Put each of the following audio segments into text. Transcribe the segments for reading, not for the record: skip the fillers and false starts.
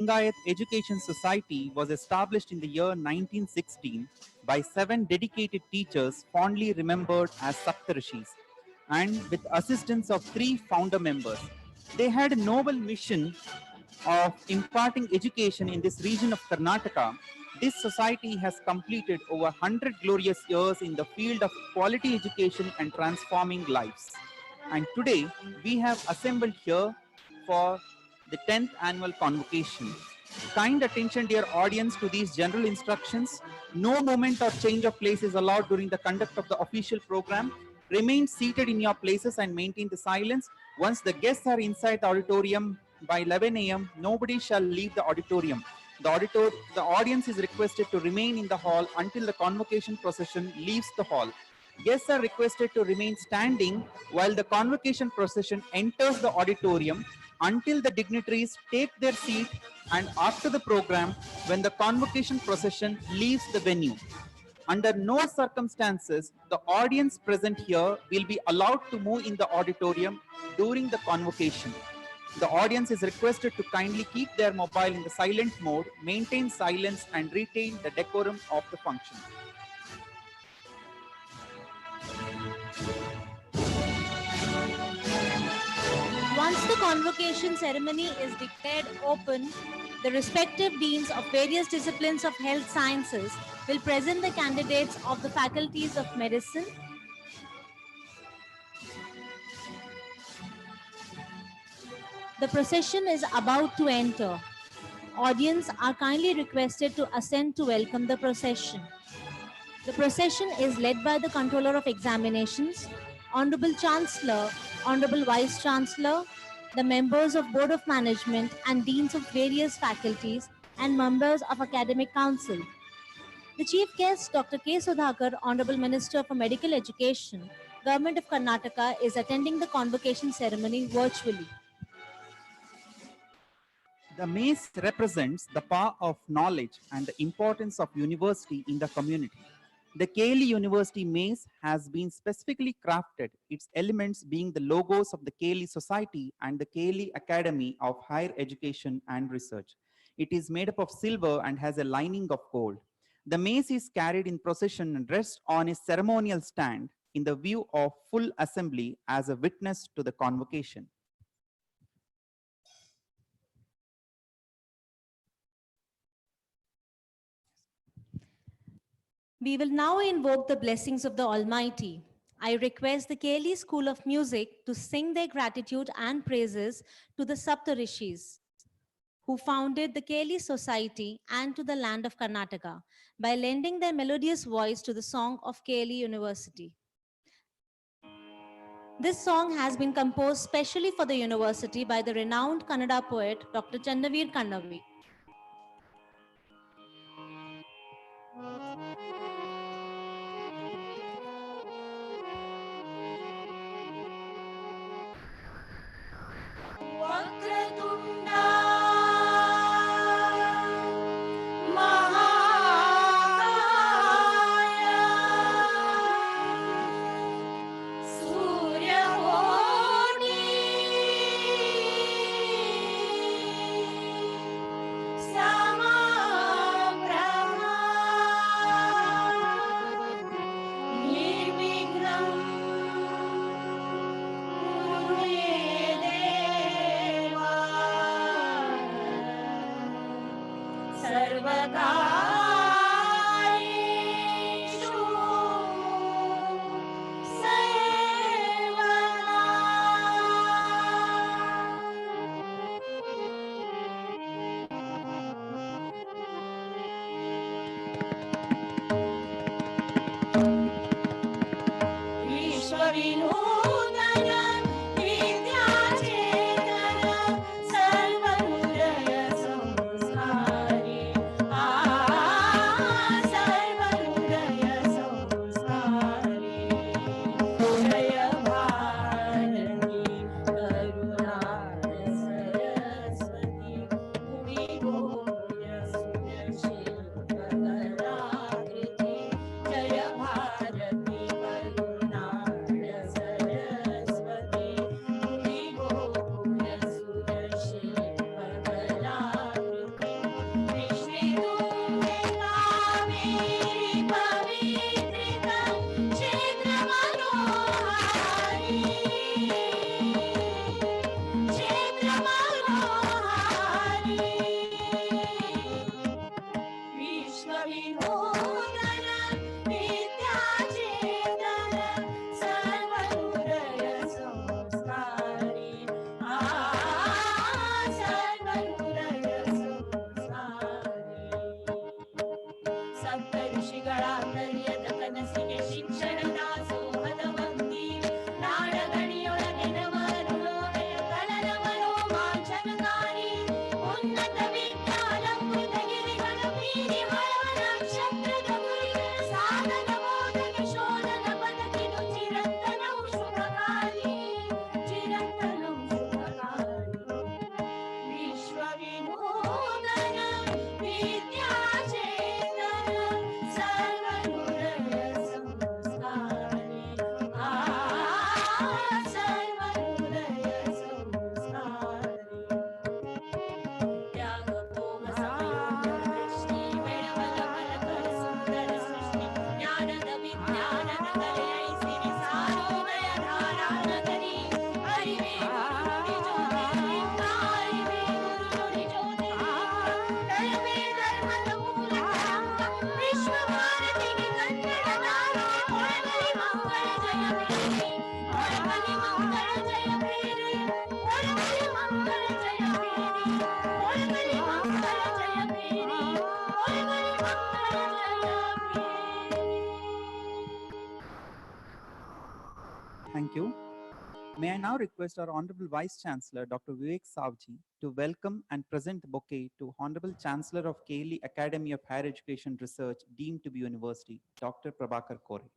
Lingayat Education Society was established in the year 1916 by 7 dedicated teachers fondly remembered as Saptarishis and with assistance of 3 founder members. They had a noble mission of imparting education in this region of Karnataka. This society has completed over 100 glorious years in the field of quality education and transforming lives. And today we have assembled here for the 10th annual convocation. Kind attention, dear audience, to these general instructions. No movement or change of place is allowed during the conduct of the official program. Remain seated in your places and maintain the silence. Once the guests are inside the auditorium by 11 a.m., nobody shall leave the auditorium. The audience is requested to remain in the hall until the convocation procession leaves the hall. Guests are requested to remain standing while the convocation procession enters the auditorium until the dignitaries take their seat and after the program when the convocation procession leaves the venue. Under no circumstances, the audience present here will be allowed to move in the auditorium during the convocation. The audience is requested to kindly keep their mobile in the silent mode, maintain silence, and retain the decorum of the function. Once the convocation ceremony is declared open, the respective deans of various disciplines of health sciences will present the candidates of the faculties of medicine, the procession is about to enter. Audience are kindly requested to ascend to welcome the procession. The procession is led by the Controller of Examinations, Honorable Chancellor, Honorable Vice Chancellor, the members of Board of Management and Deans of various faculties and members of Academic Council. The Chief Guest, Dr. K. Sudhakar, Honorable Minister for Medical Education, Government of Karnataka, is attending the convocation ceremony virtually. The mace represents the power of knowledge and the importance of university in the community. The Keli University mace has been specifically crafted, its elements being the logos of the Keli Society and the Keli Academy of Higher Education and Research. It is made up of silver and has a lining of gold. The mace is carried in procession and rests on a ceremonial stand in the view of full assembly as a witness to the convocation. We will now invoke the blessings of the Almighty. I request the Keli School of Music to sing their gratitude and praises to the Saptarishis, who founded the Keli Society and to the land of Karnataka by lending their melodious voice to the song of Keli University. This song has been composed specially for the university by the renowned Kannada poet Dr. Channaveer Kannavi. विश्वविनूतन विद्याचेतन सर्वहृदय संस्कारी ಋಷಿಗಳಾಂತರ್ಯದ ಕನಸಿಗೆ ಶಿಕ್ಷಣ ದಾಸೋಹದ ಬಂದಿ ನಾಡಗಡಿಯೊಳಗೆ ನವರುಳೋರೆಯ ಕಳನವರೋ ವಾಂಛನಕಾರಿ ಉನ್ನತ ವಿದ್ಯಾಲಂಕೃತ ಗಿರಿಗಳ ಮೀರಿ ಹೊರವ ನಕ್ಷತ್ರದ ಗುರಿಗಳ ಸಾಧನ ಬೋಧಕ ಶೋಧನ ಬದುಕಿದು ಚಿರಂತನವು ಶುಭಕಾರಿ ಚಿರಂತನವು ಶುಭಕಾರಿ ವಿಶ್ವ ವಿನೂತನ ವಿದ್ಯಾಚೇತನ ಸರ್ವಗುಣಯ ಸಂಸ್ಕಾರಿ ಸರ್ವಗುಣಯ ಸಂಸ್ಕಾರಿ ತ್ಯಾಗ ಭೋಗ ಸಂಯೋಗ ದೃಷ್ಟಿ ಬೆಳವಲ ಫಲಕರ ಸುಂದರ ಸೃಷ್ಟಿ ಜ್ಞಾನದ ವಿಜ್ಞಾನದ ಕಲೆಯೈಸಿರಿ ಸಾರೋದಯ ಧಾರಾ ನಗರಿ ಅರಿವೇ ಗುರು ನುಡಿ ಜ್ಯೋತಿ ಲಿಂಗ ಅರಿವೇ ಗುರು ನುಡಿ ಜ್ಯೋತಿ ಲಿಂಗ ಧರ್ಮೇ ಧರ್ಮದ ಮೂಲ ತರಂಗ ವಿಶ್ವ ಭಾರತಿಗೆ ಕನ್ನಡ ನಾಡು ಒಳಗಲಿ ಮಂಗಳ ಜಯ ಬೇರೆ ಒಳಗಲಿ ಮಂಗಳ ಜಯ ಬೇರೆ ಒಳಗಲಿ ಮಂಗಳ ಜಯ ಬೇರೆ ಒಳಗಲಿ ಮಂಗಳ ಜಯ ಬೇರೆ ಒಳಗಲಿ ಮಂಗಳ ಜಯ ಬೇರೆ. Thank you. May I now request our Honorable Vice Chancellor, Dr. Vivek Savji, to welcome and present the bouquet to Honorable Chancellor of KLE Academy of Higher Education Research, deemed to be University, Dr. Prabhakar Kore.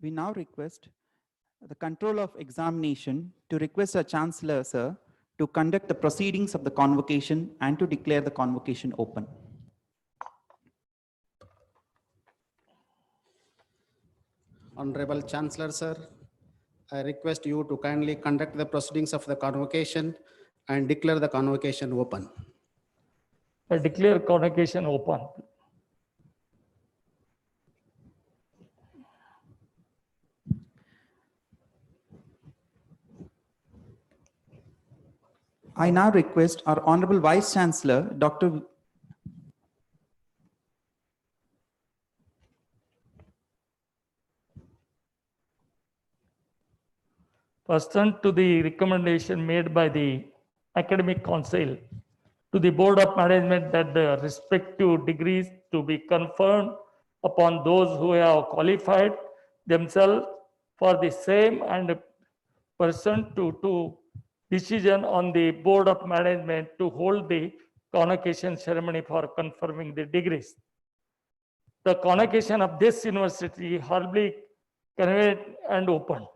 We now request the Control of Examination to request our Chancellor, sir, to conduct the proceedings of the convocation and to declare the convocation open. Honorable Chancellor, sir, I request you to kindly conduct the proceedings of the convocation and declare the convocation open. I declare convocation open. I now request our Honorable Vice Chancellor, Dr. Pursuant to the recommendation made by the Academic Council to the Board of Management that the respective degrees to be conferred upon those who have qualified themselves for the same and pursuant to decision on the Board of Management to hold the convocation ceremony for confirming the degrees. The convocation of this university humbly convened and opened.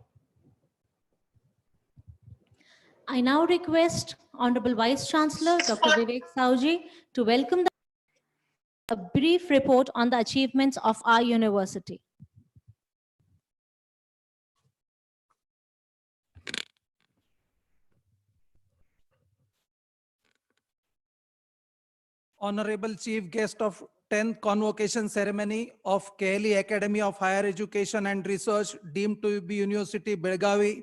I now request Honorable Vice Chancellor Dr. Vivek Savji to welcome a brief report on the achievements of our university. Honorable Chief Guest of 10th Convocation Ceremony of KLE Academy of Higher Education and Research, deemed to be University, Belgavi,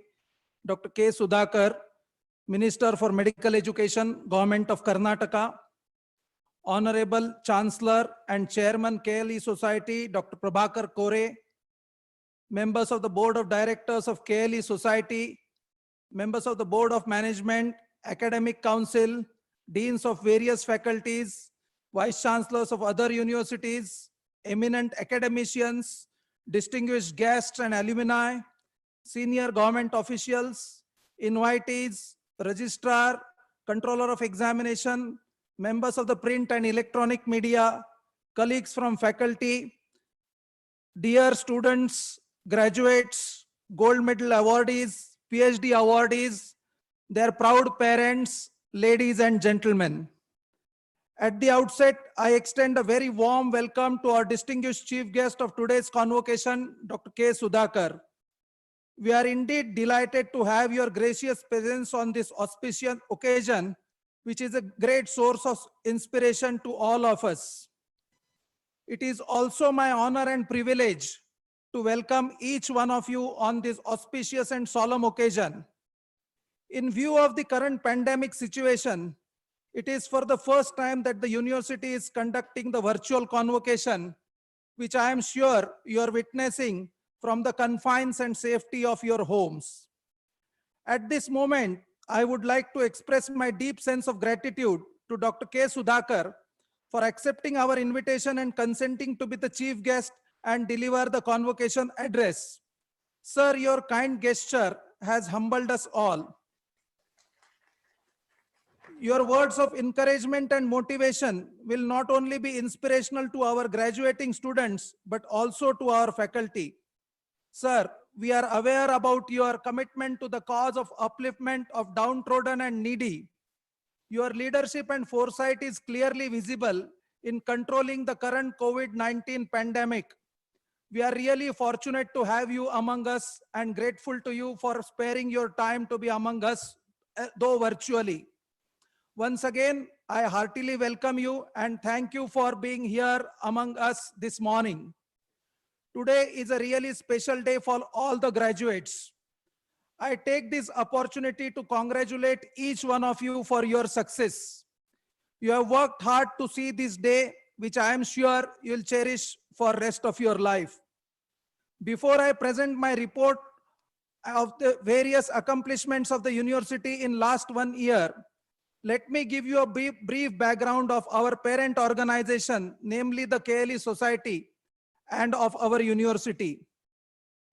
Dr. K. Sudhakar, Minister for Medical Education, Government of Karnataka. Honorable Chancellor and Chairman, KLE Society, Dr. Prabhakar Kore, members of the Board of Directors of KLE Society, members of the Board of Management, Academic Council, deans of various faculties, vice chancellors of other universities, eminent academicians, distinguished guests and alumni, senior government officials, invitees, registrar, controller of examination, members of the print and electronic media, colleagues from faculty, dear students, graduates, gold medal awardees, PhD awardees, their proud parents, ladies and gentlemen. At the outset, I extend a very warm welcome to our distinguished chief guest of today's convocation, Dr. K. Sudhakar. We are indeed delighted to have your gracious presence on this auspicious occasion, which is a great source of inspiration to all of us. It is also my honor and privilege to welcome each one of you on this auspicious and solemn occasion. In view of the current pandemic situation, It is for the first time that the university is conducting the virtual convocation, which I am sure you are witnessing from the confines and safety of your homes. At this moment, I would like to express my deep sense of gratitude to Dr. K. Sudhakar for accepting our invitation and consenting to be the chief guest and deliver the convocation address. Sir, your kind gesture has humbled us all. Your words of encouragement and motivation will not only be inspirational to our graduating students, but also to our faculty. Sir, we are aware about your commitment to the cause of upliftment of downtrodden and needy. Your leadership and foresight is clearly visible in controlling the current COVID-19 pandemic. We are really fortunate to have you among us and grateful to you for sparing your time to be among us, though virtually. Once again, I heartily welcome you and thank you for being here among us this morning. Today is a really special day for all the graduates. I take this opportunity to congratulate each one of you for your success. You have worked hard to see this day, which I am sure you'll cherish for rest of your life. Before I present my report of the various accomplishments of the university in last 1 year, let me give you a brief background of our parent organization, namely the KLE Society, and of our university.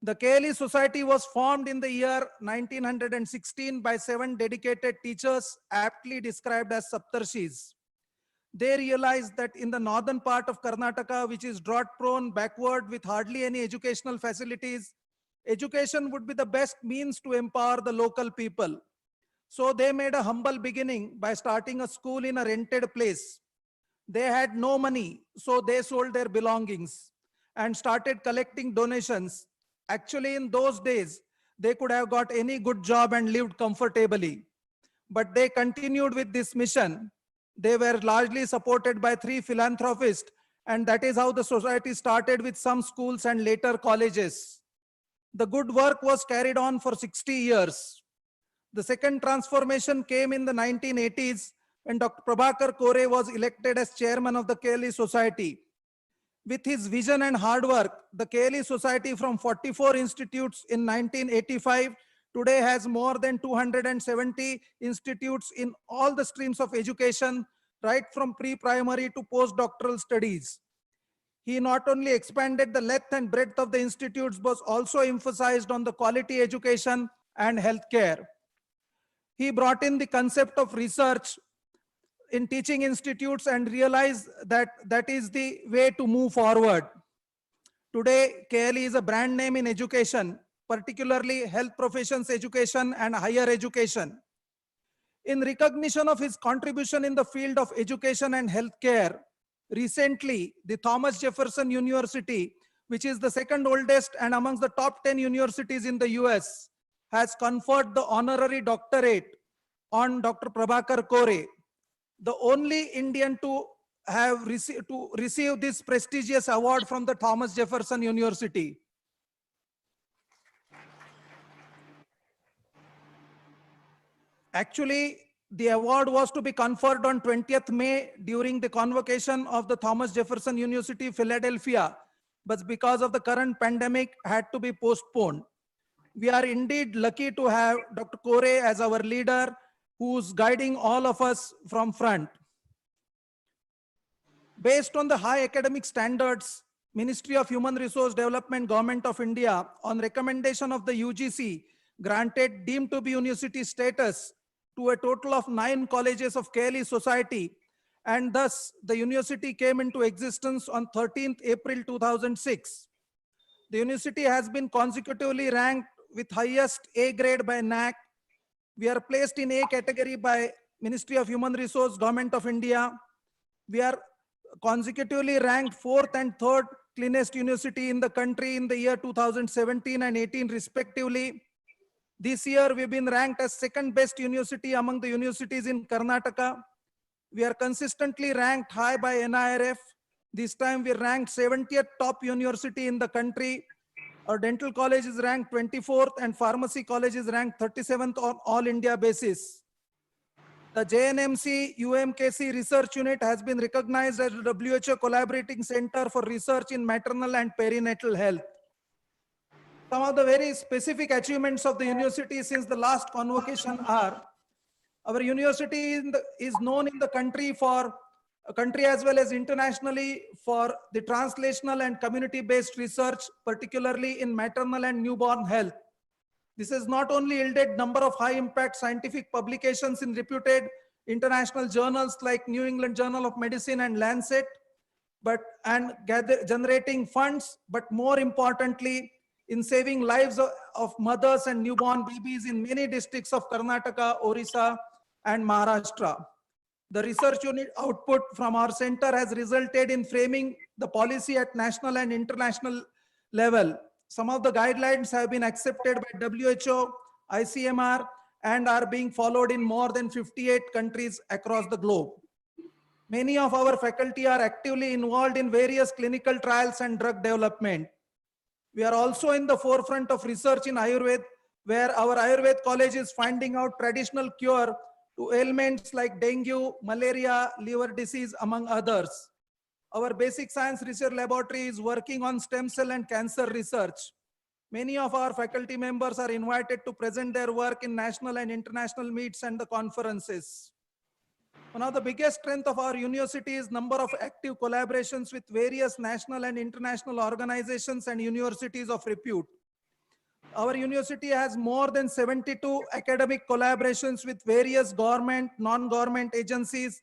The KLE Society was formed in the year 1916 by 7 dedicated teachers, aptly described as Saptarshis. They realized that in the northern part of Karnataka, which is drought-prone, backward, with hardly any educational facilities, education would be the best means to empower the local people. So they made a humble beginning by starting a school in a rented place. They had no money, so they sold their belongings and started collecting donations. Actually, in those days, they could have got any good job and lived comfortably. But they continued with this mission. They were largely supported by 3 philanthropists, and that is how the society started with some schools and later colleges. The good work was carried on for 60 years. The second transformation came in the 1980s when Dr. Prabhakar Kore was elected as chairman of the KLE Society. With his vision and hard work, the KLE Society from 44 institutes in 1985 today has more than 270 institutes in all the streams of education, right from pre-primary to postdoctoral studies. He not only expanded the length and breadth of the institutes, but also emphasized on the quality education and healthcare. He brought in the concept of research in teaching institutes and realized that that is the way to move forward. Today, KLE is a brand name in education, particularly health professions education and higher education. In recognition of his contribution in the field of education and healthcare, recently, the Thomas Jefferson University, which is the second oldest and amongst the top 10 universities in the US, has conferred the honorary doctorate on Dr. Prabhakar Kore, the only Indian to have receive this prestigious award from the Thomas Jefferson University. Actually, the award was to be conferred on 20th May during the convocation of the Thomas Jefferson University, Philadelphia, but because of the current pandemic, had to be postponed. We are indeed lucky to have Dr. Kore as our leader, who's guiding all of us from front. Based on the high academic standards, Ministry of Human Resource Development, Government of India, on recommendation of the UGC, granted deemed to be university status to a total of 9 colleges of KLE Society, and thus the university came into existence on 13th April 2006. The university has been consecutively ranked with highest A grade by NAC. We are placed in A category by Ministry of Human Resource, Government of India. We are consecutively ranked 4th and 3rd cleanest university in the country in the year 2017 and 18 respectively. This year we've been ranked as 2nd best university among the universities in Karnataka. We are consistently ranked high by NIRF. This time we ranked 70th top university in the country. Our dental college is ranked 24th and pharmacy college is ranked 37th on all India basis. The JNMC UMKC Research Unit has been recognized as a WHO Collaborating Center for Research in Maternal and Perinatal Health. Some of the very specific achievements of the university since the last convocation are: our university is known in the country as well as internationally for the translational and community-based research, particularly in maternal and newborn health. This has not only yielded number of high-impact scientific publications in reputed international journals like New England Journal of Medicine and Lancet, and generating funds, but more importantly, in saving lives of mothers and newborn babies in many districts of Karnataka, Orissa, and Maharashtra. The research unit output from our center has resulted in framing the policy at national and international level. Some of the guidelines have been accepted by WHO, ICMR, and are being followed in more than 58 countries across the globe. Many of our faculty are actively involved in various clinical trials and drug development. We are also in the forefront of research in Ayurveda, where our Ayurveda college is finding out traditional cure to ailments like dengue, malaria, liver disease, among others. Our basic science research laboratory is working on stem cell and cancer research. Many of our faculty members are invited to present their work in national and international meets and the conferences. One of the biggest strengths of our university is number of active collaborations with various national and international organizations and universities of repute. Our university has more than 72 academic collaborations with various government, non-government agencies,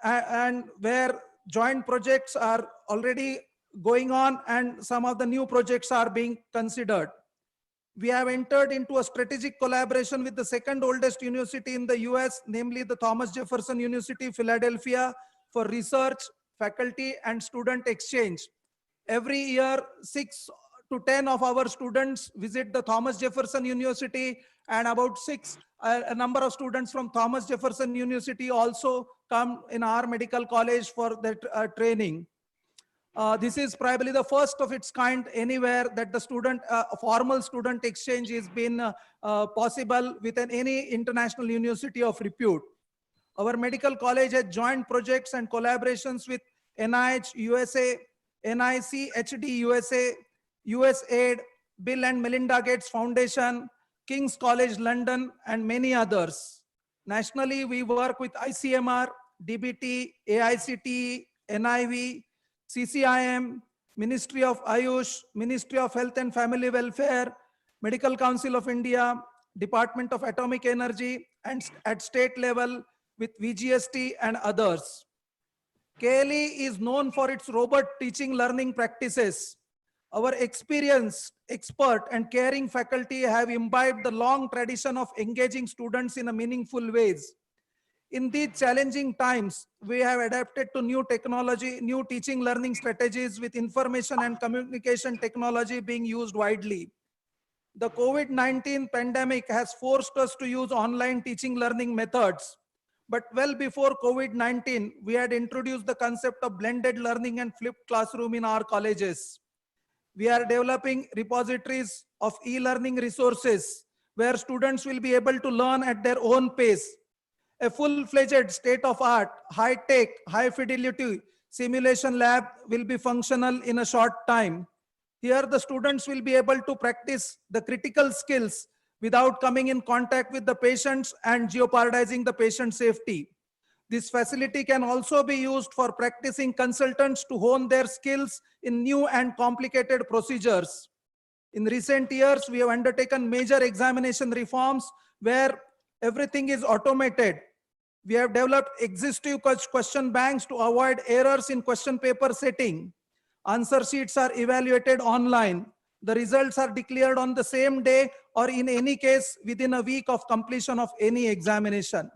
and where joint projects are already going on and some of the new projects are being considered. We have entered into a strategic collaboration with the second oldest university in the US, namely the Thomas Jefferson University, Philadelphia, for research, faculty, and student exchange. Every year, 6 to 10 of our students visit the Thomas Jefferson University, and about a number of students from Thomas Jefferson University also come in our medical college for their training. This is probably the first of its kind anywhere that the formal student exchange has been possible within any international university of repute. Our medical college has joint projects and collaborations with NIH USA, NICHD USA, USAID, Bill and Melinda Gates Foundation, King's College London, and many others. Nationally, we work with ICMR, DBT, AICTE, NIV, CCIM, Ministry of Ayush, Ministry of Health and Family Welfare, Medical Council of India, Department of Atomic Energy, and at state level with VGST and others. KLE is known for its robust teaching learning practices. Our experienced, expert, and caring faculty have imbibed the long tradition of engaging students in a meaningful ways. In these challenging times, we have adapted to new technology, new teaching learning strategies with information and communication technology being used widely. The COVID-19 pandemic has forced us to use online teaching learning methods. But well before COVID-19, we had introduced the concept of blended learning and flipped classroom in our colleges. We are developing repositories of e-learning resources where students will be able to learn at their own pace. A full-fledged state-of-art, high-tech, high-fidelity simulation lab will be functional in a short time. Here, the students will be able to practice the critical skills without coming in contact with the patients and jeopardizing the patient safety. This facility can also be used for practicing consultants to hone their skills in new and complicated procedures. In recent years, we have undertaken major examination reforms where everything is automated. We have developed exhaustive question banks to avoid errors in question paper setting. Answer sheets are evaluated online. The results are declared on the same day or in any case within a week of completion of any examination.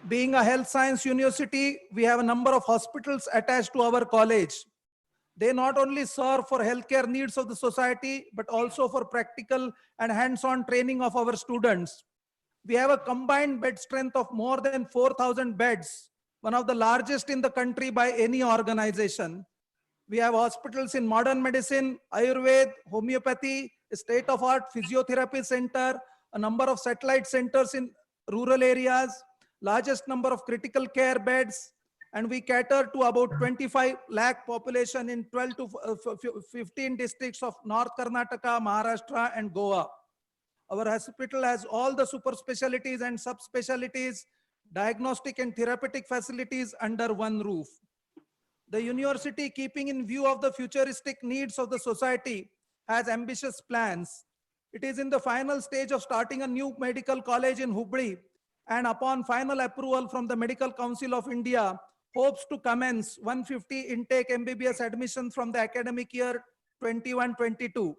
Being a health science university, we have a number of hospitals attached to our college. They not only serve for healthcare needs of the society, but also for practical and hands-on training of our students. We have a combined bed strength of more than 4,000 beds, one of the largest in the country by any organization. We have hospitals in modern medicine, Ayurveda, homeopathy, a state-of-art physiotherapy center, a number of satellite centers in rural areas, largest number of critical care beds, and we cater to about 25 lakh population in 12 to 15 districts of North Karnataka, Maharashtra, and Goa. Our hospital has all the super specialties and subspecialties, diagnostic and therapeutic facilities under one roof. The university, keeping in view of the futuristic needs of the society, has ambitious plans. It is in the final stage of starting a new medical college in Hubli, and upon final approval from the Medical Council of India, hopes to commence 150 intake MBBS admissions from the academic year 21-22.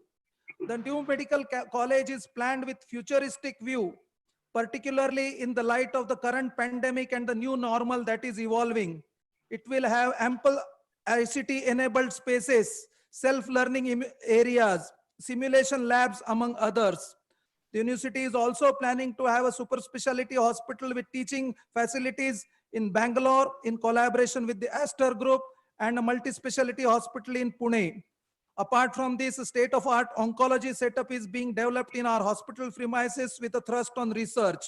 The new medical college is planned with futuristic view, particularly in the light of the current pandemic and the new normal that is evolving. It will have ample ICT-enabled spaces, self-learning areas, simulation labs, among others. The university is also planning to have a super specialty hospital with teaching facilities in Bangalore in collaboration with the Aster Group, and a multi-specialty hospital in Pune. Apart from this, a state-of-art oncology setup is being developed in our hospital premises with a thrust on research.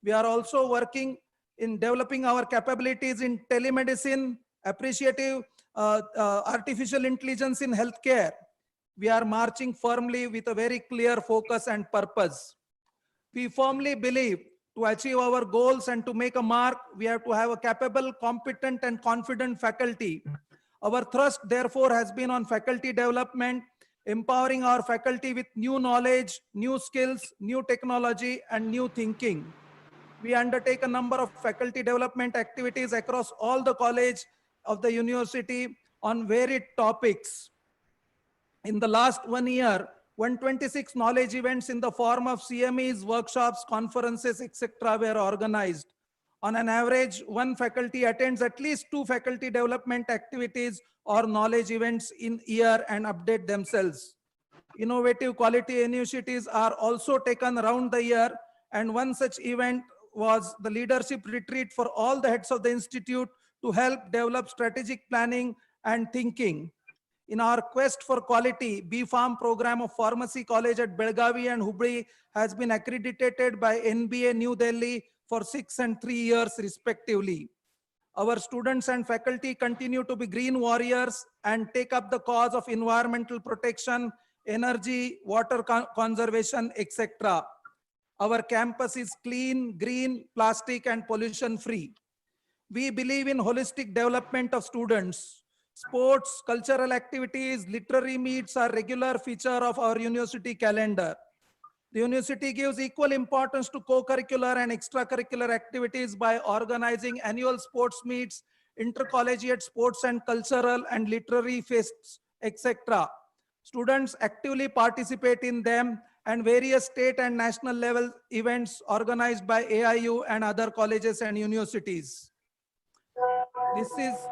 We are also working in developing our capabilities in telemedicine, appreciative artificial intelligence in healthcare. We are marching firmly with a very clear focus and purpose. We firmly believe to achieve our goals and to make a mark, we have to have a capable, competent, and confident faculty. Our thrust, therefore, has been on faculty development, empowering our faculty with new knowledge, new skills, new technology, and new thinking. We undertake a number of faculty development activities across all the college of the university on varied topics. In the last 1 year, 126 knowledge events in the form of CMEs, workshops, conferences, etc. were organized. On an average, one faculty attends at least 2 faculty development activities or knowledge events in year and update themselves. Innovative quality initiatives are also taken around the year, and one such event was the leadership retreat for all the heads of the institute to help develop strategic planning and thinking. In our quest for quality, B.Pharm program of Pharmacy College at Belgavi and Hubli has been accredited by NBA New Delhi for 6 and 3 years respectively. Our students and faculty continue to be green warriors and take up the cause of environmental protection, energy, water conservation, etc. Our campus is clean, green, plastic, and pollution free. We believe in holistic development of students. Sports, cultural activities, literary meets are regular feature of our university calendar. The university gives equal importance to co-curricular and extracurricular activities by organizing annual sports meets, intercollegiate sports and cultural and literary fests, etc. Students actively participate in them, and various state and national level events organized by AIU and other colleges and universities.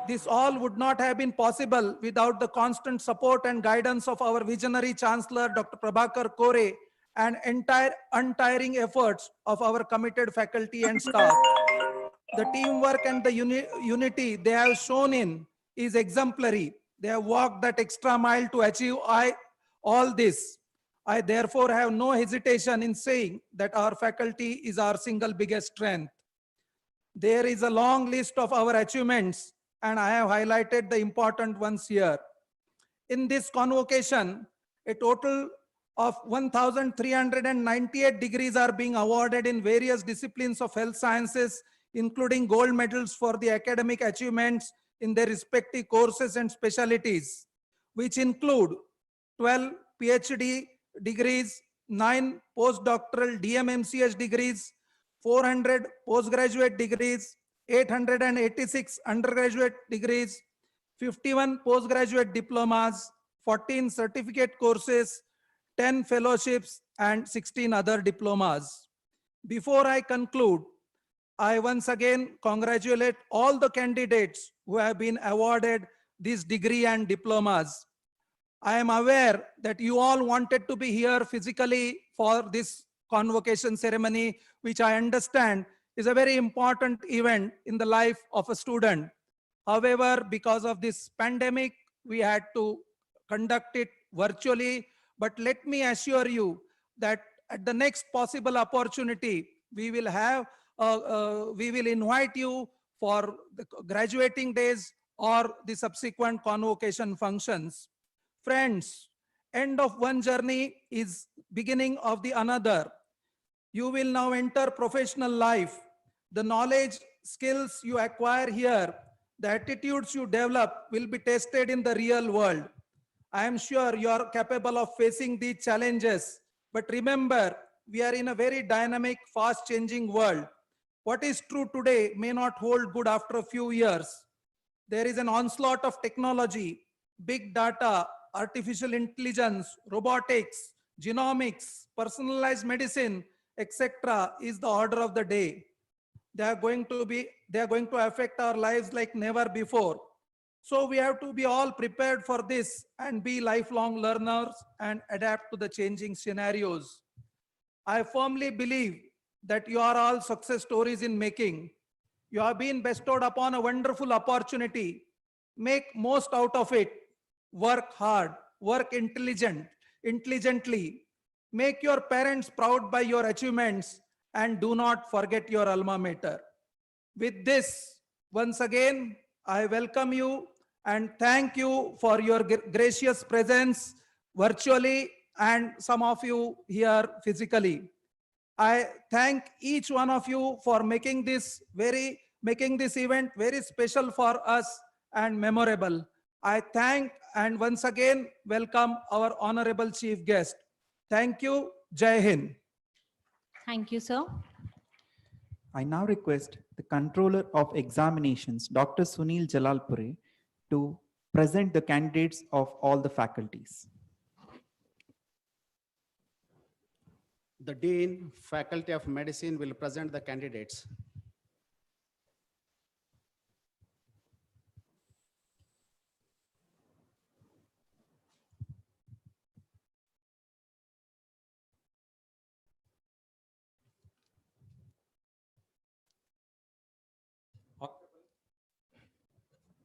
This all would not have been possible without the constant support and guidance of our visionary Chancellor, Dr. Prabhakar Kore, and untiring efforts of our committed faculty and staff. The teamwork and the unity they have shown in is exemplary. They have walked that extra mile to achieve all this. I therefore have no hesitation in saying that our faculty is our single biggest strength. There is a long list of our achievements, and I have highlighted the important ones here. In this convocation, a total of 1,398 degrees are being awarded in various disciplines of health sciences, including gold medals for the academic achievements in their respective courses and specialties, which include 12 PhD degrees, 9 postdoctoral DMMCH degrees, 400 postgraduate degrees, 886 undergraduate degrees, 51 postgraduate diplomas, 14 certificate courses, 10 fellowships, and 16 other diplomas. Before I conclude, I once again congratulate all the candidates who have been awarded this degree and diplomas. I am aware that you all wanted to be here physically for this convocation ceremony, which I understand is a very important event in the life of a student. However, because of this pandemic, we had to conduct it virtually. But let me assure you that at the next possible opportunity, we will have we will invite you for the graduating days or the subsequent convocation functions. Friends, end of one journey is beginning of the another. You will now enter professional life. The knowledge, skills you acquire here, the attitudes you develop will be tested in the real world. I am sure you are capable of facing these challenges. But remember, we are in a very dynamic, fast changing world. What is true today may not hold good after a few years. There is an onslaught of technology, big data, artificial intelligence, robotics, genomics, personalized medicine, etc. is the order of the day. They are going to affect our lives like never before. So we have to be all prepared for this and be lifelong learners and adapt to the changing scenarios. I firmly believe that you are all success stories in making. You have been bestowed upon a wonderful opportunity. Make most out of it. Work hard, work intelligently. Make your parents proud by your achievements and do not forget your alma mater. With this, once again, I welcome you and thank you for your gracious presence virtually and some of you here physically. I thank each one of you for making this event very special for us and memorable. I thank and once again welcome our honorable chief guest. Thank you. Jai Hind. Thank you, sir. I now request the Controller of Examinations, Dr. Sunil Jalalpure, to present the candidates of all the faculties. The Dean, Faculty of Medicine will present the candidates.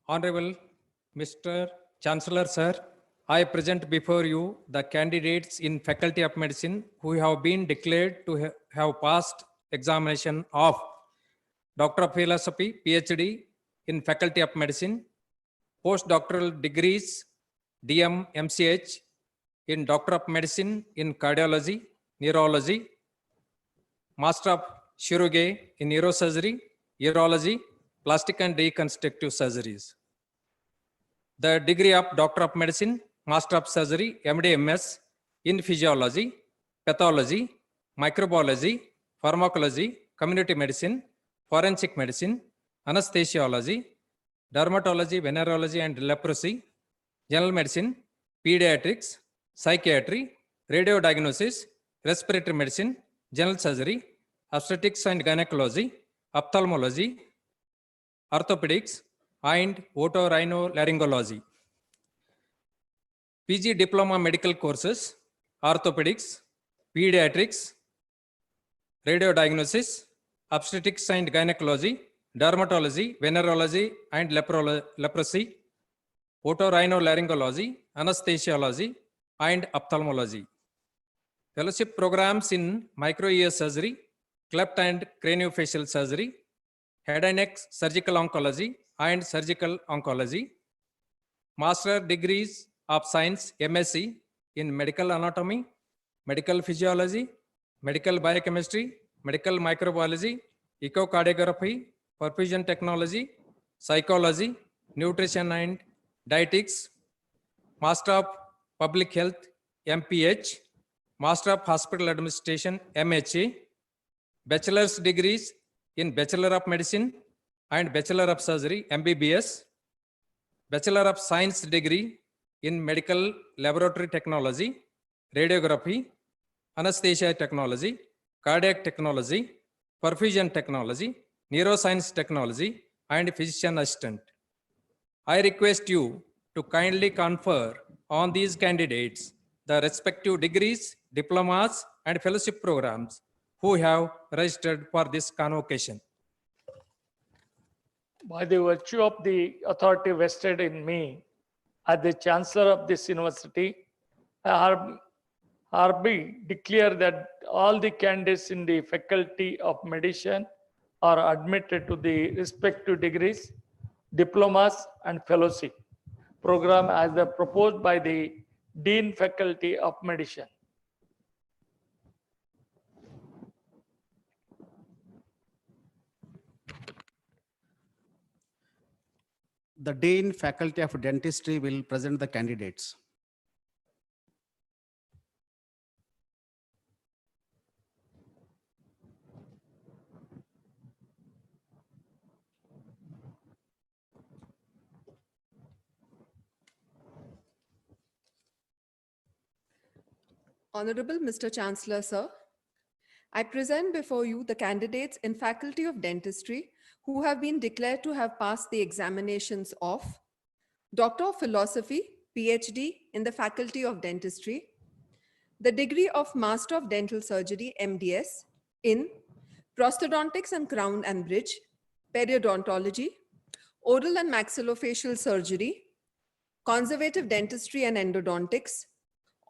Honorable Mr. Chancellor, Sir, I present before you the candidates in Faculty of Medicine who have been declared to have passed examination of Doctor of Philosophy, PhD in Faculty of Medicine, postdoctoral degrees, DM, MCH in Doctor of Medicine in Cardiology, Neurology, Master of Chirurgy in Neurosurgery, Urology, Plastic and Reconstructive Surgeries. The degree of Doctor of Medicine, Master of Surgery, MD, MS in Physiology, Pathology, Microbiology, Pharmacology, Community Medicine, Forensic Medicine, Anesthesiology, Dermatology, Venerology and Leprosy, General Medicine, Pediatrics, Psychiatry, Radiodiagnosis, Respiratory Medicine, General Surgery, Obstetrics and Gynecology, Ophthalmology, Orthopedics, and Otorhinolaryngology. PG Diploma Medical Courses, Orthopedics, Pediatrics, Radiodiagnosis, Obstetrics and Gynecology, Dermatology, Venerology and Leprosy, Otorhinolaryngology, Anesthesiology, and Ophthalmology. Fellowship programs in micro-ear surgery, cleft and craniofacial surgery, head and neck surgical oncology and surgical oncology, master degrees of science, MSc in medical anatomy, medical physiology, medical biochemistry, medical microbiology, echocardiography, perfusion technology, psychology, nutrition and dietetics, master of public health, MPH, master of hospital administration, MHA, bachelor's degrees in Bachelor of Medicine and Bachelor of Surgery, MBBS, Bachelor of Science degree in Medical Laboratory Technology, Radiography, Anesthesia Technology, Cardiac Technology, Perfusion Technology, Neuroscience Technology, and Physician Assistant. I request you to kindly confer on these candidates the respective degrees, diplomas, and fellowship programs who have registered for this convocation. By the virtue of the authority vested in me as the Chancellor of this university, I hereby declare that all the candidates in the Faculty of Medicine are admitted to the respective degrees, diplomas, and fellowship program as proposed by the Dean Faculty of Medicine. The Dean Faculty of Dentistry will present the candidates. Honorable Mr. Chancellor, sir, I present before you the candidates in Faculty of Dentistry who have been declared to have passed the examinations of Doctor of Philosophy, PhD in the Faculty of Dentistry, the degree of Master of Dental Surgery, MDS, in Prosthodontics and Crown and Bridge, Periodontology, Oral and Maxillofacial Surgery, Conservative Dentistry and Endodontics,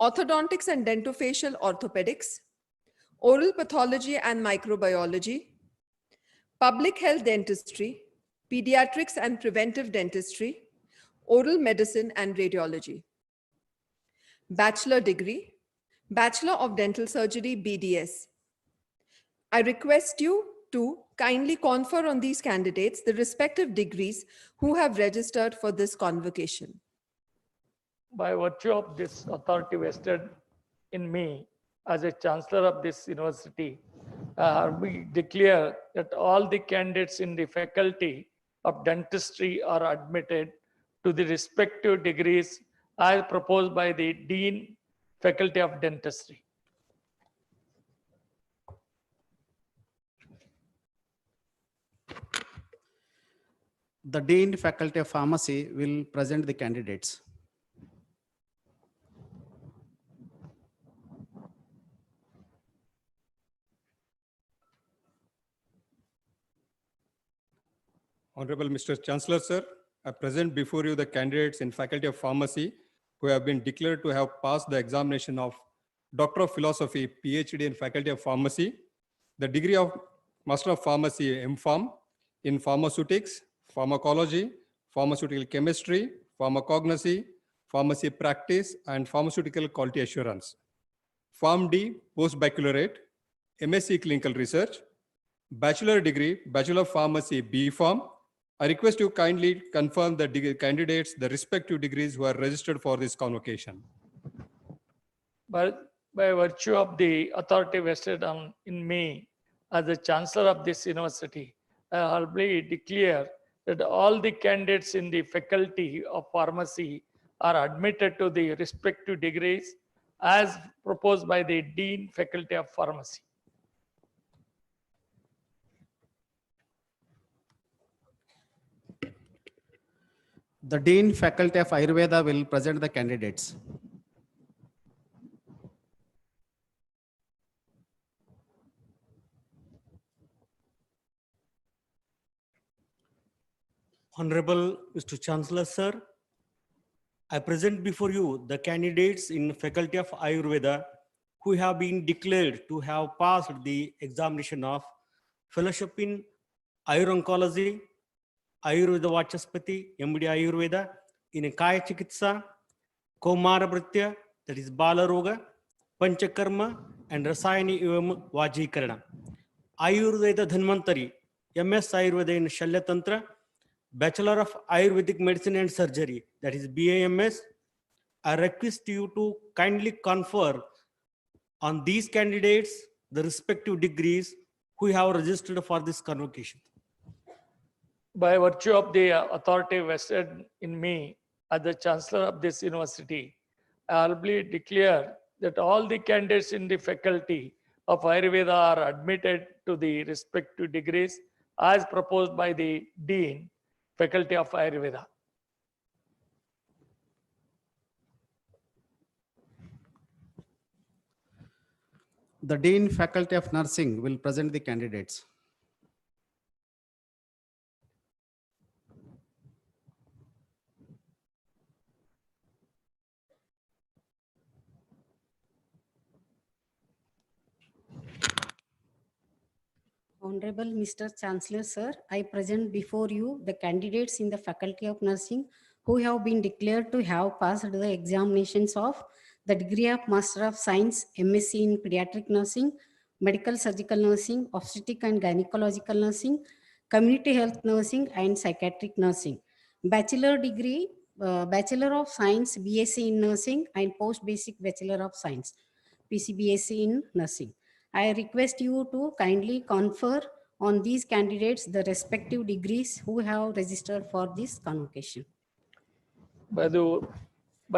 Orthodontics and Dentofacial Orthopedics, Oral Pathology and Microbiology, Public Health Dentistry, Pediatrics and Preventive Dentistry, Oral Medicine and Radiology. Bachelor degree, Bachelor of Dental Surgery, BDS. I request you to kindly confer on these candidates the respective degrees who have registered for this convocation. By virtue of this authority vested in me as a chancellor of this university, we declare that all the candidates in the faculty of dentistry are admitted to the respective degrees as proposed by the Dean Faculty of Dentistry. The Dean Faculty of Pharmacy will present the candidates. Honorable Mr. Chancellor, sir, I present before you the candidates in Faculty of Pharmacy who have been declared to have passed the examination of Doctor of Philosophy, PhD in Faculty of Pharmacy, the degree of Master of Pharmacy, MPharm, in Pharmaceutics, Pharmacology, Pharmaceutical Chemistry, Pharmacognosy, Pharmacy Practice, and Pharmaceutical Quality Assurance. PharmD, Post-Baccalaureate, MSc Clinical Research, Bachelor degree, Bachelor of Pharmacy, B.Pharm. I request you kindly confirm the candidates, the respective degrees who are registered for this convocation. By virtue of the authority vested in me as the chancellor of this university, I humbly declare that all the candidates in the faculty of pharmacy are admitted to the respective degrees as proposed by the Dean Faculty of Pharmacy. The Dean Faculty of Ayurveda will present the candidates. Honorable Mr. Chancellor, sir, I present before you the candidates in Faculty of Ayurveda who have been declared to have passed the examination of Fellowship in Ayur-Oncology, Ayurveda Vachaspati, MD Ayurveda, in Kaya Chikitsa, Komara Bhritya, that is Bala Roga, Panchakarma, and Rasayani Evam Vajikarana. Ayurveda Dhanvantari, MS Ayurveda in Shalya Tantra, Bachelor of Ayurvedic Medicine and Surgery, that is BAMS. I request you to kindly confer on these candidates the respective degrees who have registered for this convocation. By virtue of the authority vested in me as the chancellor of this university, I humbly declare that all the candidates in the faculty of Ayurveda are admitted to the respective degrees as proposed by the Dean Faculty of Ayurveda. The Dean Faculty of Nursing will present the candidates. Honorable Mr. Chancellor, sir, I present before you the candidates in the Faculty of Nursing who have been declared to have passed the examinations of the degree of Master of Science, MSc in Pediatric Nursing, Medical Surgical Nursing, Obstetric and Gynecological Nursing, Community Health Nursing, and Psychiatric Nursing. Bachelor degree, Bachelor of Science, BSc in Nursing, and Post Basic Bachelor of Science, PCBSc in Nursing. I request you to kindly confer on these candidates the respective degrees who have registered for this convocation. By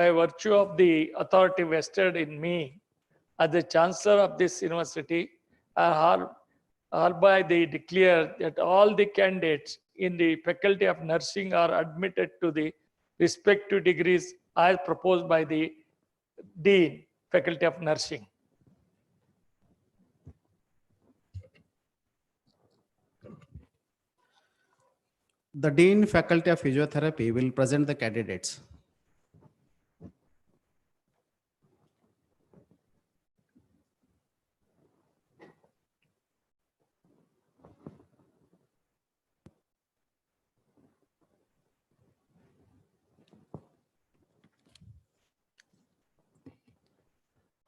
virtue of the authority vested in me as the Chancellor of this university, I hereby declare that all the candidates in the Faculty of Nursing are admitted to the respective degrees as proposed by the Dean, Faculty of Nursing. The Dean, Faculty of Physiotherapy will present the candidates.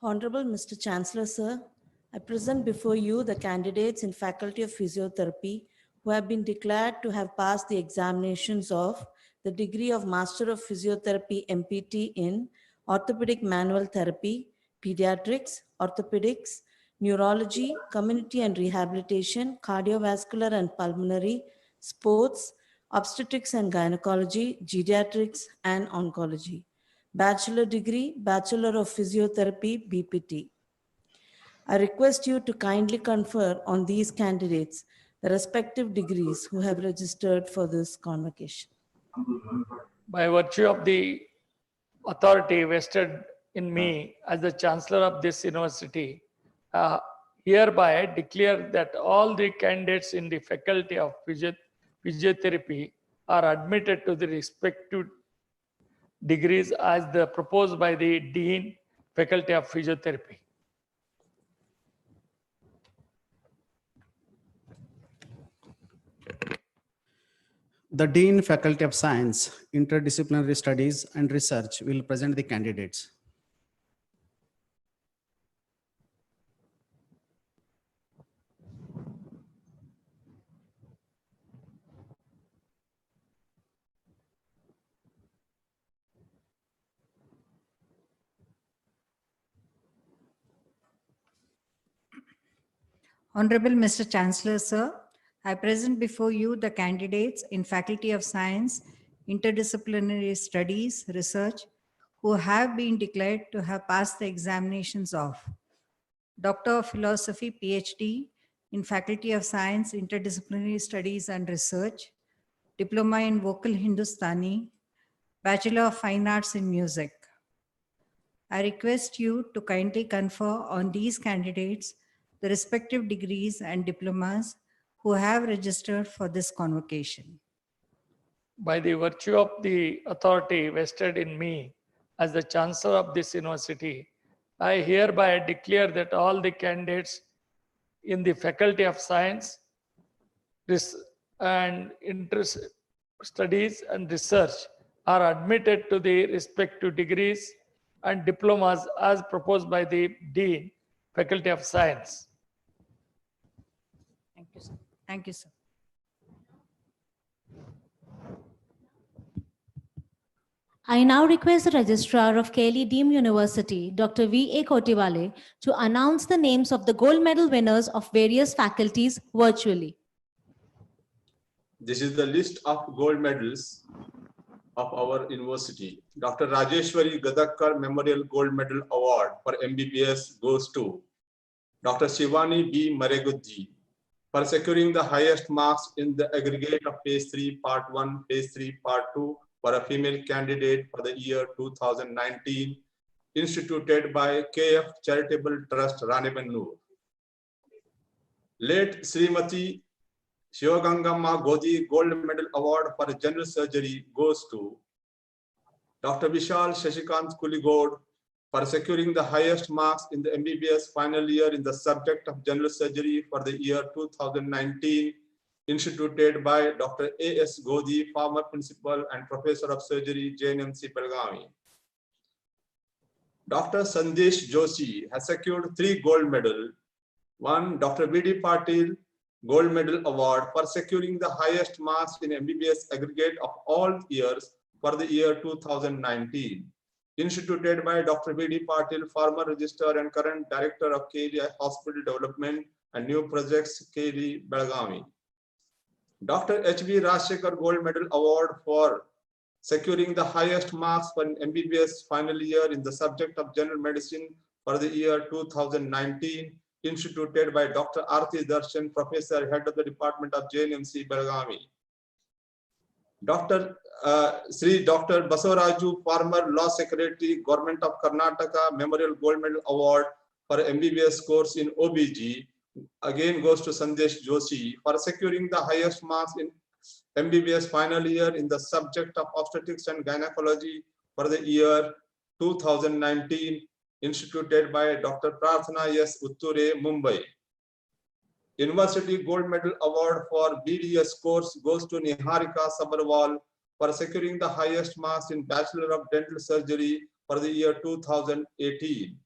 Honorable Mr. Chancellor, sir, I present before you the candidates in Faculty of Physiotherapy who have been declared to have passed the examinations of the degree of Master of Physiotherapy MPT in Orthopedic Manual Therapy, Pediatrics, Orthopedics, Neurology, Community and Rehabilitation, Cardiovascular and Pulmonary, Sports, Obstetrics and Gynecology, Geriatrics and Oncology. Bachelor degree, Bachelor of Physiotherapy, BPT. I request you to kindly confer on these candidates the respective degrees who have registered for this convocation. By virtue of the authority vested in me as the Chancellor of this university, hereby declare that all the candidates in the Faculty of Physiotherapy are admitted to the respective degrees as proposed by the Dean, Faculty of Physiotherapy. The Dean, Faculty of Science, Interdisciplinary Studies and Research will present the candidates. Honorable Mr. Chancellor, sir, I present before you the candidates in Faculty of Science, Interdisciplinary Studies, Research, who have been declared to have passed the examinations of Doctor of Philosophy, PhD, in Faculty of Science, Interdisciplinary Studies and Research, Diploma in Vocal Hindustani, Bachelor of Fine Arts in Music. I request you to kindly confer on these candidates the respective degrees and diplomas who have registered for this convocation. By the virtue of the authority vested in me as the Chancellor of this university, I hereby declare that all the candidates in the Faculty of Science and Studies and Research are admitted to the respective degrees and diplomas as proposed by the Dean, Faculty of Science. Thank you, sir. Thank you, sir. I now request the Registrar of Kelly Deemed University, Dr. V.A. Kotiwale, to announce the names of the gold medal winners of various faculties virtually. This is the list of gold medals of our university. Dr. Rajeshwari Gadakkar Memorial Gold Medal Award for MBBS goes to Dr. Shivani B. Maregudji for securing the highest marks in the aggregate of Phase 3 Part 1, Phase 3 Part 2 for a female candidate for the year 2019, instituted by KF Charitable Trust, Ranebennur. Late Srimati Shivagangamma Godi Gold Medal Award for General Surgery goes to Dr. Vishal Shashikant Kuligod for securing the highest marks in the MBBS final year in the subject of general surgery for the year 2019, instituted by Dr. A.S. Godi, former principal and professor of surgery, JNMC Belgavi. Dr. Sandesh Joshi has secured 3 gold medals. One, Dr. B.D. Patil Gold Medal Award for securing the highest marks in MBBS aggregate of all years for the year 2019, instituted by Dr. B.D. Patil, former registrar and current director of KLE Hospital Development and New Projects, KLE Belgavi. Dr. H.B. Rajshekar Gold Medal Award for securing the highest marks for an MBBS final year in the subject of general medicine for the year 2019, instituted by Dr. Arti Darshan, professor, head of the department of JNMC Belgavi. Dr. Basavaraju, former law secretary, Government of Karnataka, Memorial Gold Medal Award for MBBS course in OBG, again goes to Sandesh Joshi for securing the highest marks in MBBS final year in the subject of obstetrics and gynecology for the year 2019, instituted by Dr. Prarthana S. Utture, Mumbai. University Gold Medal Award for BDS course goes to Niharika Sabharwal for securing the highest marks in Bachelor of Dental Surgery for the year 2018.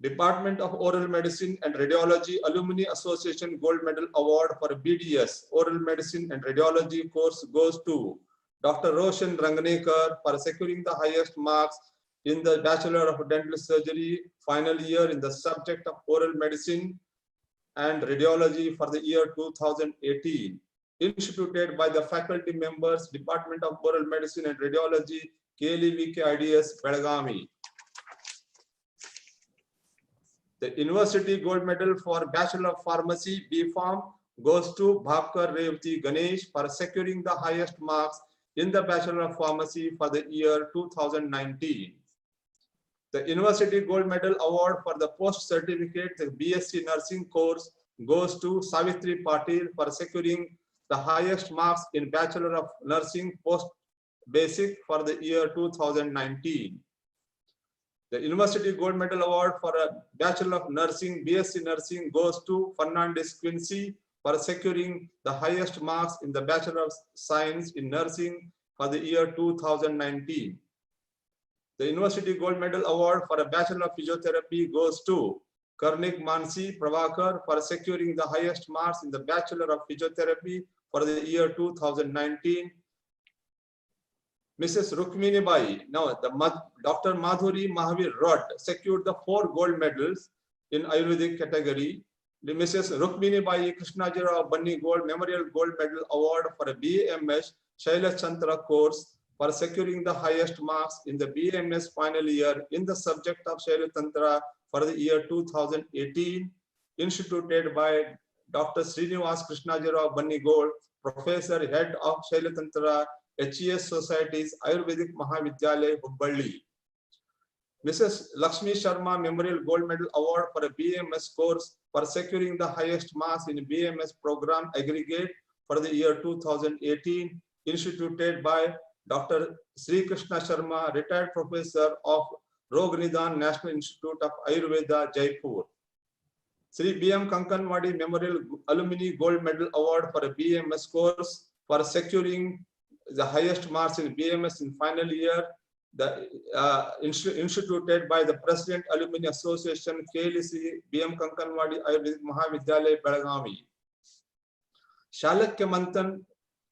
Department of Oral Medicine and Radiology Alumni Association Gold Medal Award for BDS Oral Medicine and Radiology course goes to Dr. Roshan Ranganekar for securing the highest marks in the Bachelor of Dental Surgery final year in the subject of Oral Medicine and Radiology for the year 2018, instituted by the faculty members, Department of Oral Medicine and Radiology, KLE VKIDS, Belgavi. The University Gold Medal for Bachelor of Pharmacy B.Pharm goes to Bhavkar Revati Ganesh for securing the highest marks in the Bachelor of Pharmacy for the year 2019. The University Gold Medal Award for the post-certificate, the BSc Nursing course goes to Savitri Patil for securing the highest marks in Bachelor of Nursing post-basic for the year 2019. The University Gold Medal Award for a Bachelor of Nursing, BSc Nursing goes to Fernandez Quincy for securing the highest marks in the Bachelor of Science in Nursing for the year 2019. The University Gold Medal Award for a Bachelor of Physiotherapy goes to Karnik Mansi Prabhakar for securing the highest marks in the Bachelor of Physiotherapy for the year 2019. Mrs. Rukmini Bai, now Dr. Madhuri Mahavir Rod secured the 4 gold medals in Ayurvedic category. The Mrs. Rukmini Bai Krishnajirao Banni Gold Memorial Gold Medal Award for a BAMS Shailash Chantra course for securing the highest marks in the BAMS final year in the subject of Shailash Tantra for the year 2018, instituted by Dr. Srinivas Krishnajirao Banni Gold, Professor, Head of Shailash Tantra, HES Societies, Ayurvedic Mahavidyalaya, Hubballi. Mrs. Lakshmi Sharma Memorial Gold Medal Award for a BAMS course for securing the highest marks in BAMS program aggregate for the year 2018, instituted by Dr. Sri Krishna Sharma, retired professor of Rog Nidan National Institute of Ayurveda, Jaipur. Sri B.M. Kankanwadi Memorial Alumni Gold Medal Award for a BAMS course for securing the highest marks in BAMS in final year, instituted by the President Alumni Association, KLC, B.M. Kankanwadi Ayurvedic Mahavidyalaya, Belgavi. Shalakya Manthan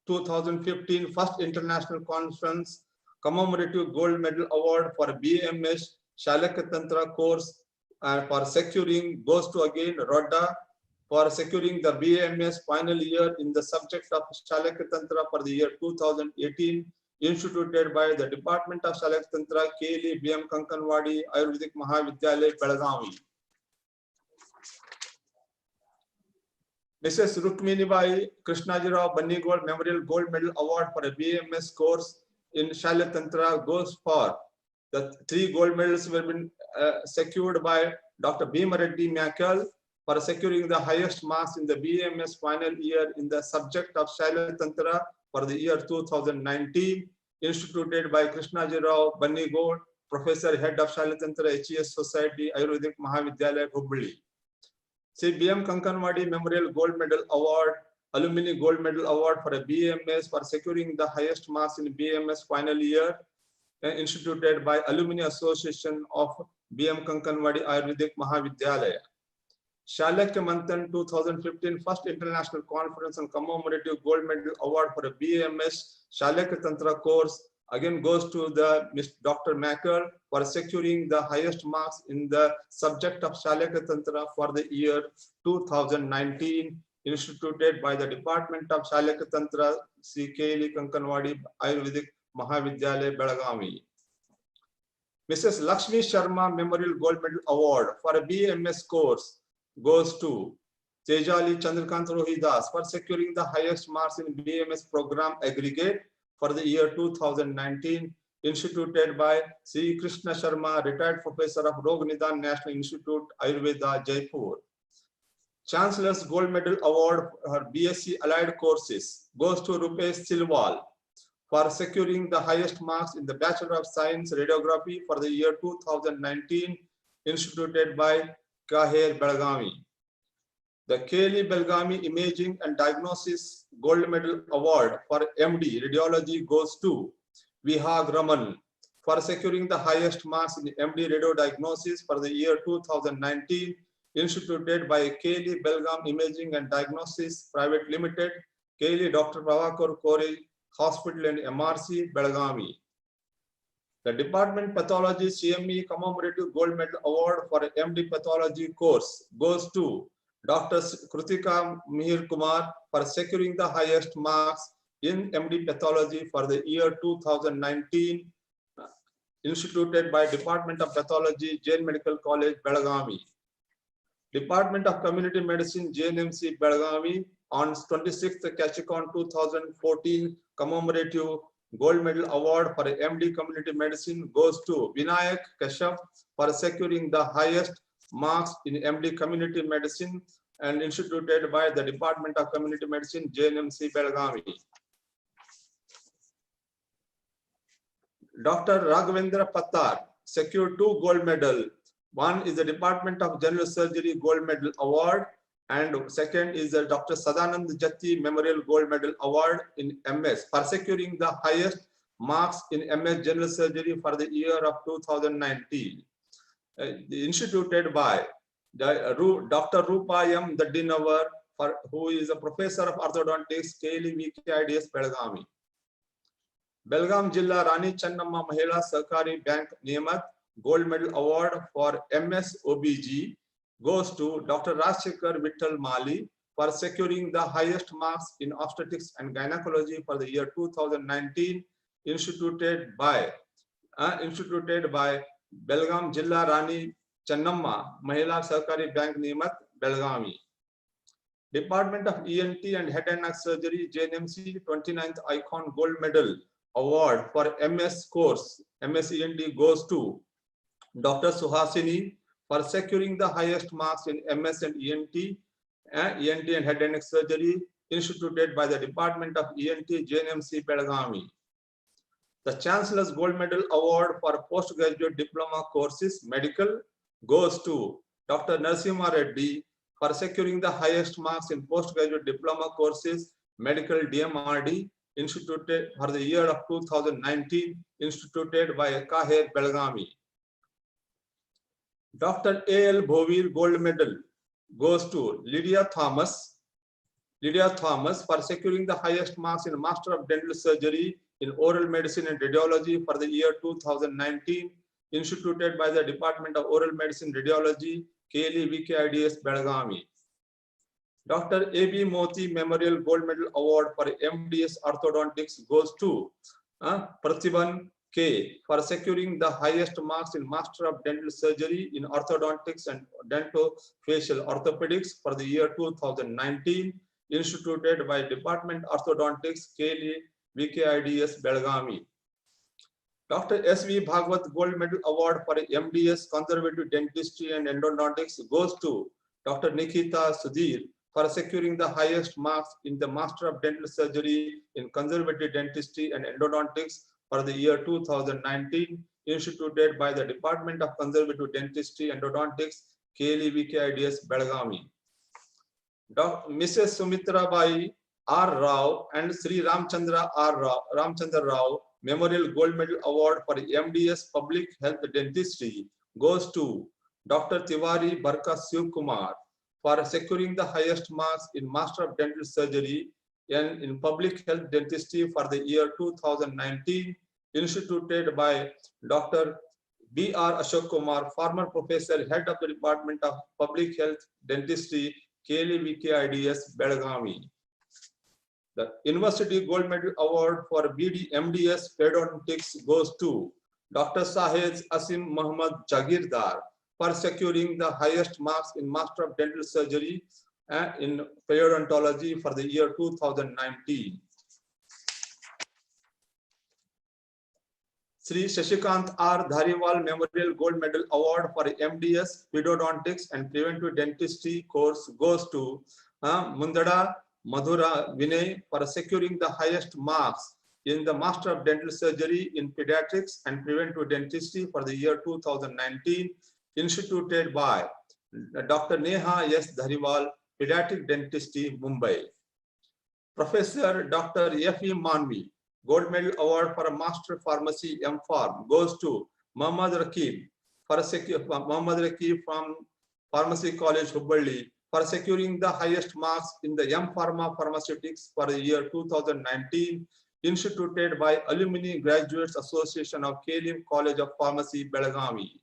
2015 First International Conference Commemorative Gold Medal Award for BAMS Shalakya Tantra course for securing goes to again Rodda for securing the BAMS final year in the subject of Shalakya Tantra for the year 2018, instituted by the Department of Shalakya Tantra, KLE, B.M. Kankanwadi Ayurvedic Mahavidyalaya, Belgavi. Mrs. Rukmini Bai Krishnajirao Banni Gold Memorial Gold Medal Award for a BAMS course in Shalakya Tantra goes for the 3 gold medals have been secured by Dr. Bhima Reddy Myakal for securing the highest marks in the BAMS final year in the subject of Shalakya Tantra for the year 2019, instituted by Krishnajirao Banni Gold, Professor, Head of Shailatantra HES Society, Ayurvedic Mahavidyalaya, Hubballi. Sri B.M. Kankanwadi Memorial Gold Medal Award, Alumni Gold Medal Award for a BMS for securing the highest marks in BMS final year, instituted by Alumni Association of B.M. Kankanwadi Ayurvedic Mahavidyalaya. Shalakya Manthan 2015 First International Conference on Commemorative Gold Medal Award for a BMS Shalakya Tantra course again goes to the Dr. Macker for securing the highest marks in the subject of Shalakya Tantra for the year 2019, instituted by the Department of Shalakya Tantra, Sri K.L. Kankanwadi Ayurvedic Mahavidyalaya, Belagavi. Mrs. Lakshmi Sharma Memorial Gold Medal Award for a BMS course goes to Tejali Chandrakant Rohidas for securing the highest marks in BMS program aggregate for the year 2019, instituted by Sri Krishna Sharma, retired professor of Rog Nidan National Institute, Ayurveda, Jaipur. Chancellor's Gold Medal Award for BSc Allied Courses goes to Rupesh Silwal for securing the highest marks in the Bachelor of Science Radiography for the year 2019, instituted by Kaher Belgavi. The K.L. Belgavi Imaging and Diagnosis Gold Medal Award for MD Radiology goes to Vihag Raman for securing the highest marks in MD Radio Diagnosis for the year 2019, instituted by K.L. Belgavi Imaging and Diagnosis Private Limited, K.L. Dr. Prabhakar Kore Hospital and MRC, Belgavi. The Department Pathology CME Commemorative Gold Medal Award for MD Pathology course goes to Dr. Krutika Mihir Kumar for securing the highest marks in MD Pathology for the year 2019, instituted by Department of Pathology, Jain Medical College, Belagavi. Department of Community Medicine, JNMC, Belagavi, on 26th Kachikon 2014 commemorative Gold Medal Award for MD Community Medicine goes to Vinayak Kashyap for securing the highest marks in MD Community Medicine and instituted by the Department of Community Medicine, JNMC, Belagavi. Dr. Raghavendra Pattar secured 2 gold medals. One is the Department of General Surgery Gold Medal Award, and second is the Dr. Sadanand Jatti Memorial Gold Medal Award in MS for securing the highest marks in MS General Surgery for the year of 2019. Instituted by Dr. Rupa M. Daddinavar, who is a professor of orthodontics, KLVKIDS, Belgavi. Belgaum Jilla Rani Channamma Mahila Sahkari Bank Niyamat Gold Medal Award for MS OBG goes to Dr. Rajshekhar Vittal Mali for securing the highest marks in obstetrics and gynecology for the year 2019, instituted by Belgaum Jilla Rani Channamma Mahila Sahkari Bank Niyamat, Belgavi. Department of ENT and Head and Neck Surgery, JNMC 29th Icon Gold Medal Award for MS course, MS ENT goes to Dr. Suhasini for securing the highest marks in MS and ENT and Head and Neck Surgery, instituted by the Department of ENT, JNMC, Belgavi. The Chancellor's Gold Medal Award for Postgraduate Diploma Courses, Medical, goes to Dr. Narasimha Reddy for securing the highest marks in Postgraduate Diploma Courses, Medical, DMRD, instituted for the year of 2019, instituted by Kaher, Belgavi. Dr. A.L. Bhovir Gold Medal goes to Lydia Thomas for securing the highest marks in Master of Dental Surgery in Oral Medicine and Radiology for the year 2019, instituted by the Department of Oral Medicine Radiology, KLVKIDS, Belgavi. Dr. A.B. Moti Memorial Gold Medal Award for MDS Orthodontics goes to Pratibhan K for securing the highest marks in Master of Dental Surgery in Orthodontics and Dentofacial Orthopedics for the year 2019, instituted by Department Orthodontics, KLVKIDS, Belgavi. Dr. S.V. Bhagwat Gold Medal Award for MDS Conservative Dentistry and Endodontics goes to Dr. Nikita Sudhir for securing the highest marks in the Master of Dental Surgery in Conservative Dentistry and Endodontics for the year 2019, instituted by the Department of Conservative Dentistry and Endodontics, KLE VKIDS, Belgavi. Mrs. Sumitra Bai R. Rao and Sri Ramchandra Rao Memorial Gold Medal Award for MDS Public Health Dentistry goes to Dr. Tiwari Barka Shiv Kumar for securing the highest marks in Master of Dental Surgery and in Public Health Dentistry for the year 2019, instituted by Dr. B.R. Ashok Kumar, former professor, head of the Department of Public Health Dentistry, KLE VKIDS, Belgavi. The University Gold Medal Award for BD MDS Periodontics goes to Dr. Sahed Asim Muhammad Jagirdar for securing the highest marks in Master of Dental Surgery and in Periodontology for the year 2019. Sri Shashikant R. Dhariwal Memorial Gold Medal Award for MDS Periodontics and Preventive Dentistry course goes to Mundada Madhura Vinay for securing the highest marks in the Master of Dental Surgery in Pediatrics and Preventive Dentistry for the year 2019, instituted by Dr. Neha S. Dhariwal, Pediatric Dentistry, Mumbai. Professor Dr. F.E. Manvi, Gold Medal Award for a Master Pharmacy M.Pharm goes to Muhammad Rakib from Pharmacy College, Hubballi, for securing the highest marks in the M.Pharma Pharmaceutics for the year 2019, instituted by Alumni Graduates Association of KLE College of Pharmacy, Belgavi.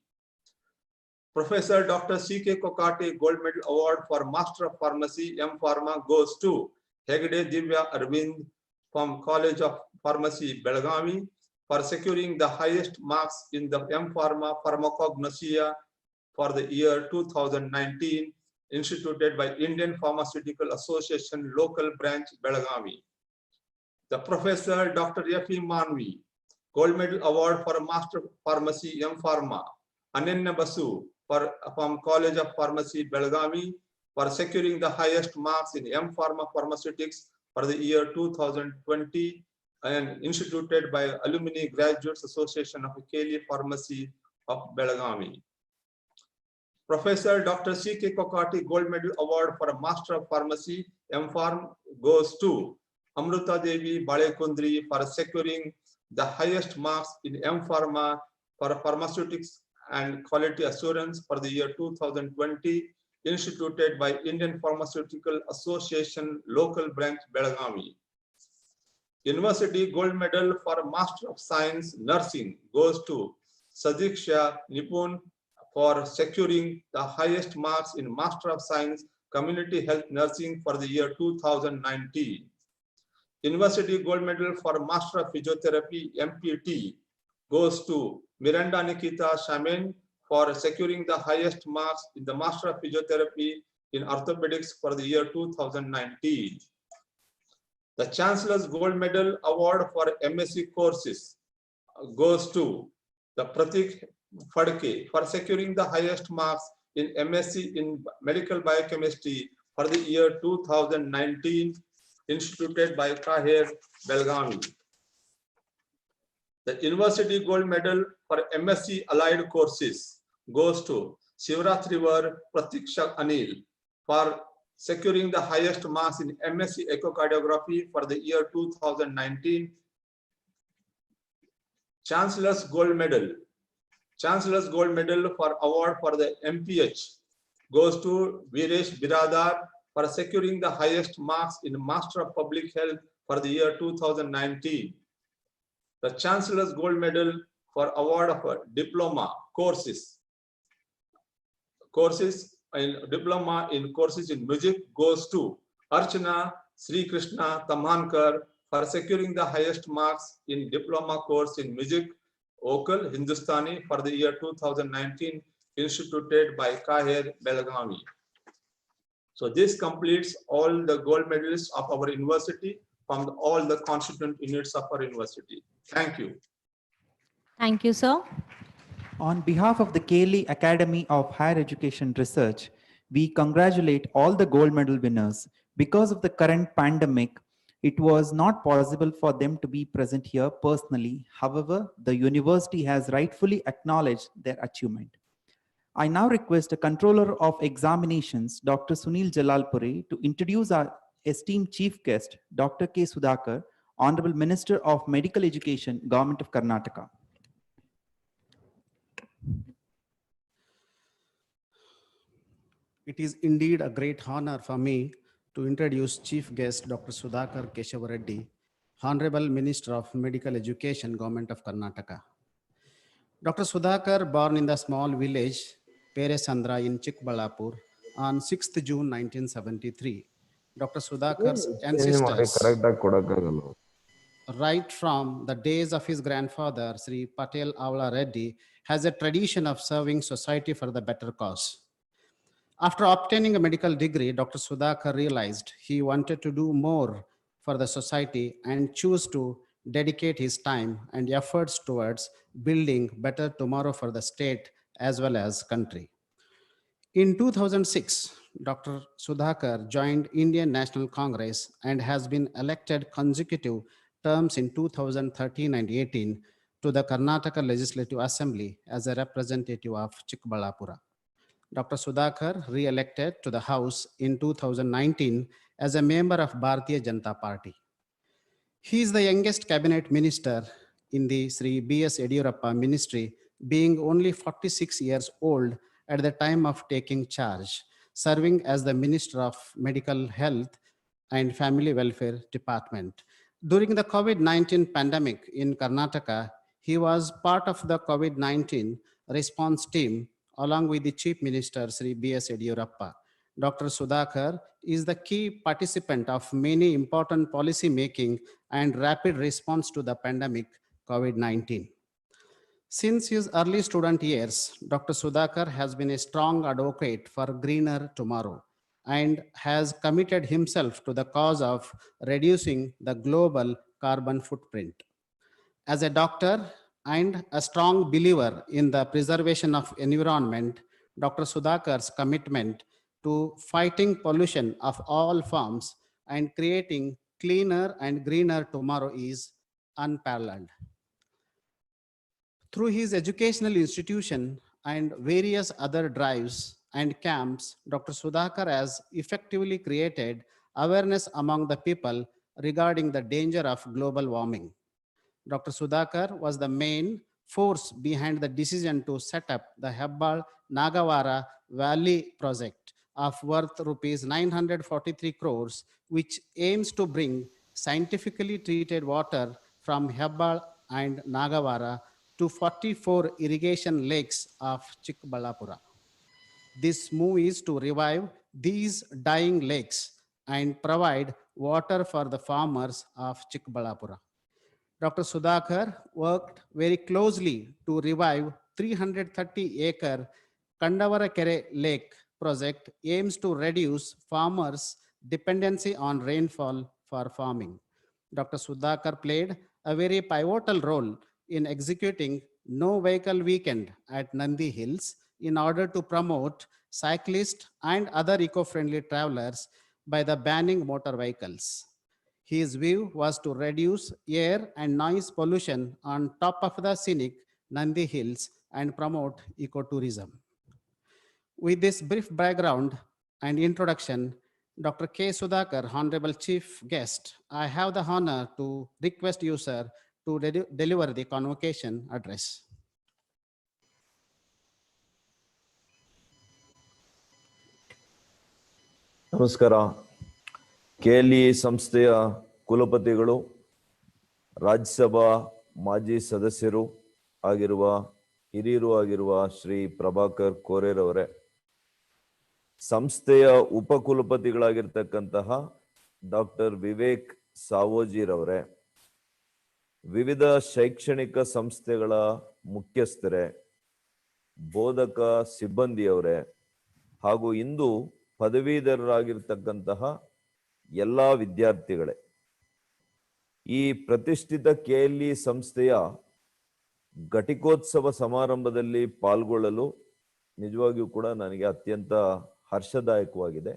Professor Dr. C.K. Kokate Gold Medal Award for Master of Pharmacy M.Pharma goes to Hegde Divya Arvind from College of Pharmacy, Belgavi, for securing the highest marks in the M.Pharma Pharmacognosia for the year 2019, instituted by Indian Pharmaceutical Association Local Branch, Belgavi. The Professor Dr. F.E. Manvi Gold Medal Award for Master Pharmacy M.Pharma, Ananya Basu from College of Pharmacy, Belgavi, for securing the highest marks in M.Pharma Pharmaceutics for the year 2020 and instituted by Alumni Graduates Association of KLE Pharmacy of Belgavi. Professor Dr. C.K. Kokati Gold Medal Award for a Master of Pharmacy M.Pharm goes to Amruta Devi Balekundri for securing the highest marks in M.Pharma for Pharmaceutics and Quality Assurance for the year 2020, instituted by Indian Pharmaceutical Association Local Branch, Belgavi. University Gold Medal for Master of Science Nursing goes to Sadiksha Nipun for securing the highest marks in Master of Science Community Health Nursing for the year 2019. University Gold Medal for Master of Physiotherapy MPT goes to Miranda Nikita Shamen for securing the highest marks in the Master of Physiotherapy in Orthopedics for the year 2019. The Chancellor's Gold Medal Award for MSc courses goes to the Pratik Phadke for securing the highest marks in MSc in Medical Biochemistry for the year 2019, instituted by Kahir, Belgavi. The University Gold Medal for MSc Allied Courses goes to Shivratrivar Pratiksha Anil for securing the highest marks in MSc Echocardiography for the year 2019. Chancellor's Gold Medal for award for the MPH goes to Viresh Biradar for securing the highest marks in Master of Public Health for the year 2019. The Chancellor's Gold Medal for award of diploma courses in diploma in courses in music goes to Archana Sri Krishna Tamhankar for securing the highest marks in diploma course in music vocal Hindustani for the year 2019, instituted by Kahir, Belgavi. So this completes all the gold medalists of our university from all the constituent units of our university. Thank you. Thank you, sir. On behalf of the KLE Academy of Higher Education Research, we congratulate all the gold medal winners. Because of the current pandemic, It was not possible for them to be present here personally. However, the university has rightfully acknowledged their achievement. I now request a controller of examinations, Dr. Sunil Jalalpuri, to introduce our esteemed chief guest, Dr. K. Sudhakar, Honorable Minister of Medical Education, Government of Karnataka. It is indeed a great honor for me to introduce Chief Guest Dr. Sudhakar Keshava Reddy, Honorable Minister of Medical Education, Government of Karnataka. Dr. Sudhakar, born in the small village Peresandra in Chikbalapur on 6th June 1973. Dr. Sudhakar's ancestors, right from the days of his grandfather, Sri Patel Avla Reddy, has a tradition of serving society for the better cause. After obtaining a medical degree, Dr. Sudhakar realized he wanted to do more for the society and chose to dedicate his time and efforts towards building better tomorrow for the state as well as country. In 2006, Dr. Sudhakar joined Indian National Congress and has been elected consecutive terms in 2013 and 18 to the Karnataka Legislative Assembly as a representative of Chikbalapura. Dr. Sudhakar re-elected to the House in 2019 as a member of Bharatiya Janata Party. He is the youngest cabinet minister in the Sri B.S. Yediyurappa ministry, being only 46 years old at the time of taking charge, serving as the Minister of Medical Health and Family Welfare Department. During the COVID-19 pandemic in Karnataka, he was part of the COVID-19 response team along with the Chief Minister, Sri B.S. Yediyurappa. Dr. Sudhakar is the key participant of many important policy making and rapid response to the pandemic COVID-19. Since his early student years, Dr. Sudhakar has been a strong advocate for greener tomorrow and has committed himself to the cause of reducing the global carbon footprint. As a doctor and a strong believer in the preservation of environment, Dr. Sudhakar's commitment to fighting pollution of all forms and creating cleaner and greener tomorrow is unparalleled. Through his educational institution and various other drives and camps, Dr. Sudhakar has effectively created awareness among the people regarding the danger of global warming. Dr. Sudhakar was the main force behind the decision to set up the Hebbal Nagavara Valley project of worth rupees 943 crores, which aims to bring scientifically treated water from Hebbal and Nagavara to 44 irrigation lakes of Chikbalapura. This move is to revive these dying lakes and provide water for the farmers of Chikbalapura. Dr. Sudhakar worked very closely to revive 330-acre Kandavarakere Lake project aims to reduce farmers' dependency on rainfall for farming. Dr. Sudhakar played a very pivotal role in executing No Vehicle Weekend at Nandi Hills in order to promote cyclists and other eco-friendly travelers by the banning motor vehicles. His view was to reduce air and noise pollution on top of the scenic Nandi Hills and promote ecotourism. With this brief background and introduction, Dr. K. Sudhakar, Honorable Chief Guest, I have the honor to request you, sir, to deliver the convocation address. ನಮಸ್ಕಾರ. KLE ಸಂಸ್ಥೆಯ ಕುಲಪತಿಗಳು, ರಾಜ್ಯಸಭಾ ಮಾಜಿ ಸದಸ್ಯರು ಆಗಿರುವ ಹಿರಿಯರು ಆಗಿರುವ ಶ್ರೀ ಪ್ರಭಾಕರ್ ಕೋರೆರವರೇ, ಸಂಸ್ಥೆಯ ಉಪಕುಲಪತಿಗಳಾಗಿರ್ತಕ್ಕಂತಹ doctor Vivek ಸಾವೋಜಿರವರೇ, ವಿವಿಧ ಶೈಕ್ಷಣಿಕ ಸಂಸ್ಥೆಗಳ ಮುಖ್ಯಸ್ಥರೇ, ಬೋಧಕ ಸಿಬ್ಬಂದಿಯವರೇ ಹಾಗೂ ಇಂದು ಪದವೀಧರರಾಗಿರ್ತಕ್ಕಂತಹ ಎಲ್ಲ ವಿದ್ಯಾರ್ಥಿಗಳೇ, ಈ ಪ್ರತಿಷ್ಠಿತ KLE ಸಂಸ್ಥೆಯ ಘಟಿಕೋತ್ಸವ ಸಮಾರಂಭದಲ್ಲಿ ಪಾಲ್ಗೊಳ್ಳಲು ನಿಜವಾಗಿಯೂ ಕೂಡ ನನಗೆ ಅತ್ಯಂತ ಹರ್ಷದಾಯಕವಾಗಿದೆ.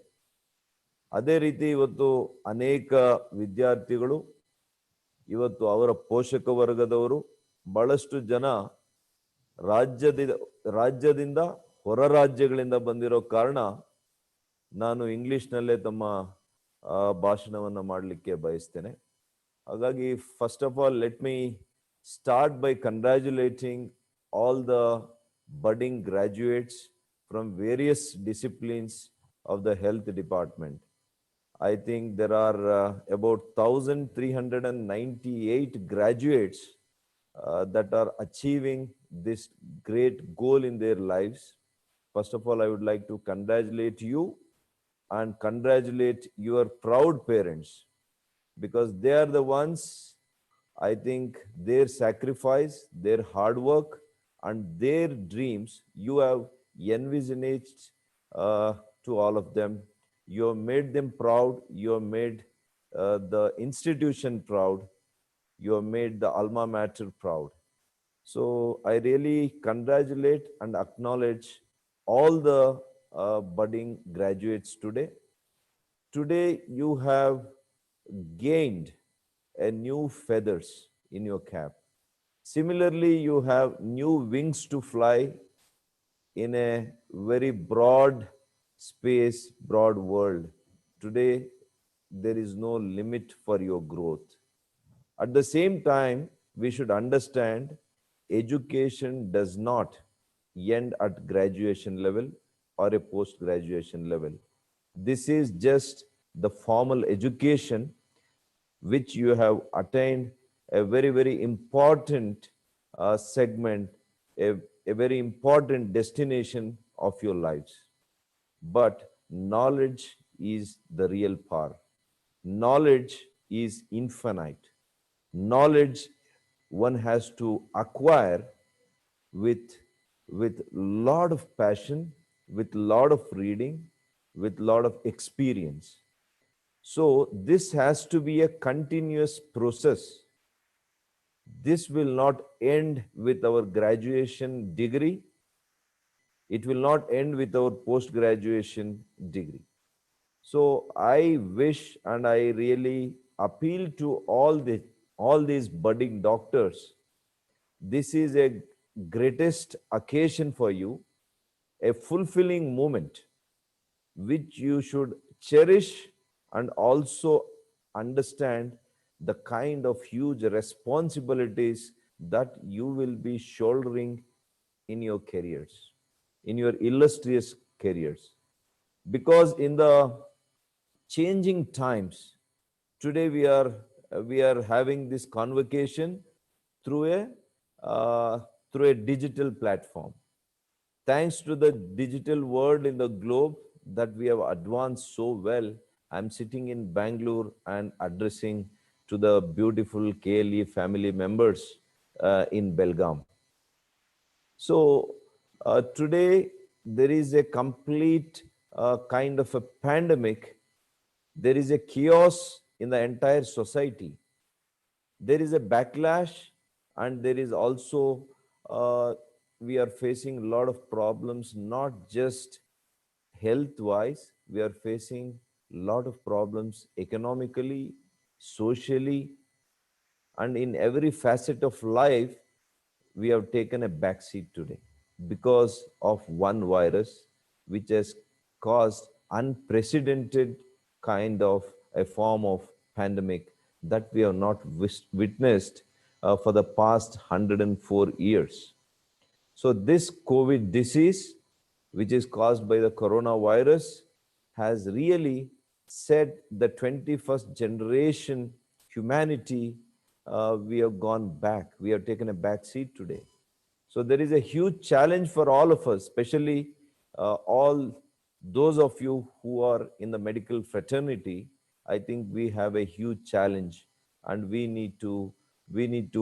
ಅದೇ ರೀತಿ ಇವತ್ತು ಅನೇಕ ವಿದ್ಯಾರ್ಥಿಗಳು, ಇವತ್ತು ಅವರ ಪೋಷಕ ವರ್ಗದವರು, ಬಹಳಷ್ಟು ಜನ ರಾಜ್ಯದಿಂದ ಹೊರ ರಾಜ್ಯಗಳಿಂದ ಬಂದಿರೋ ಕಾರಣ ನಾನು ಇಂಗ್ಲಿಷ್ನಲ್ಲೇ ತಮ್ಮ ಭಾಷಣವನ್ನು ಮಾಡಲಿಕ್ಕೆ ಬಯಸ್ತೇನೆ. ಹಾಗಾಗಿ first of all let me start by congratulating all the budding graduates from various disciplines of the health department. I think there are about 1,398 graduates that are achieving this great goal in their lives. First of all, I would like to congratulate you and congratulate your proud parents, because they are the ones, I think their sacrifice, their hard work, and their dreams you have envisaged to all of them. You have made them proud. You have made the institution proud. You have made the alma mater proud. So I really congratulate and acknowledge all the budding graduates today. Today you have gained a new feathers in your cap. Similarly, you have new wings to fly in a very broad space, broad world. Today, there is no limit for your growth. At the same time, we should understand education does not end at graduation level or a post-graduation level. This is just the formal education which you have attained a very, very important segment, a very important destination of your lives. But knowledge is the real power. Knowledge is infinite. Knowledge one has to acquire with lot of passion, with lot of reading, with lot of experience. So this has to be a continuous process. This will not end with our graduation degree. It will not end with our post-graduation degree. So I wish and I really appeal to all these budding doctors. This is a greatest occasion for you, a fulfilling moment which you should cherish and also understand the kind of huge responsibilities that you will be shouldering in your careers, in your illustrious careers. Because in the changing times, today we are having this convocation through a digital platform. Thanks to the digital world in the globe that we have advanced so well, I'm sitting in Bangalore and addressing to the beautiful KLE family members in Belgaum. So today there is a complete kind of a pandemic. There is a chaos in the entire society. There is a backlash, and there is also we are facing a lot of problems, not just health wise. We are facing a lot of problems economically, socially, and in every facet of life. We have taken a backseat today because of one virus which has caused unprecedented kind of a form of pandemic that we have not witnessed for the past 104 years. So this COVID disease, which is caused by the coronavirus, has really set the 21st generation humanity, we have gone back. We have taken a back seat today. So there is a huge challenge for all of us, especially all those of you who are in the medical fraternity. I think we have a huge challenge, and we need to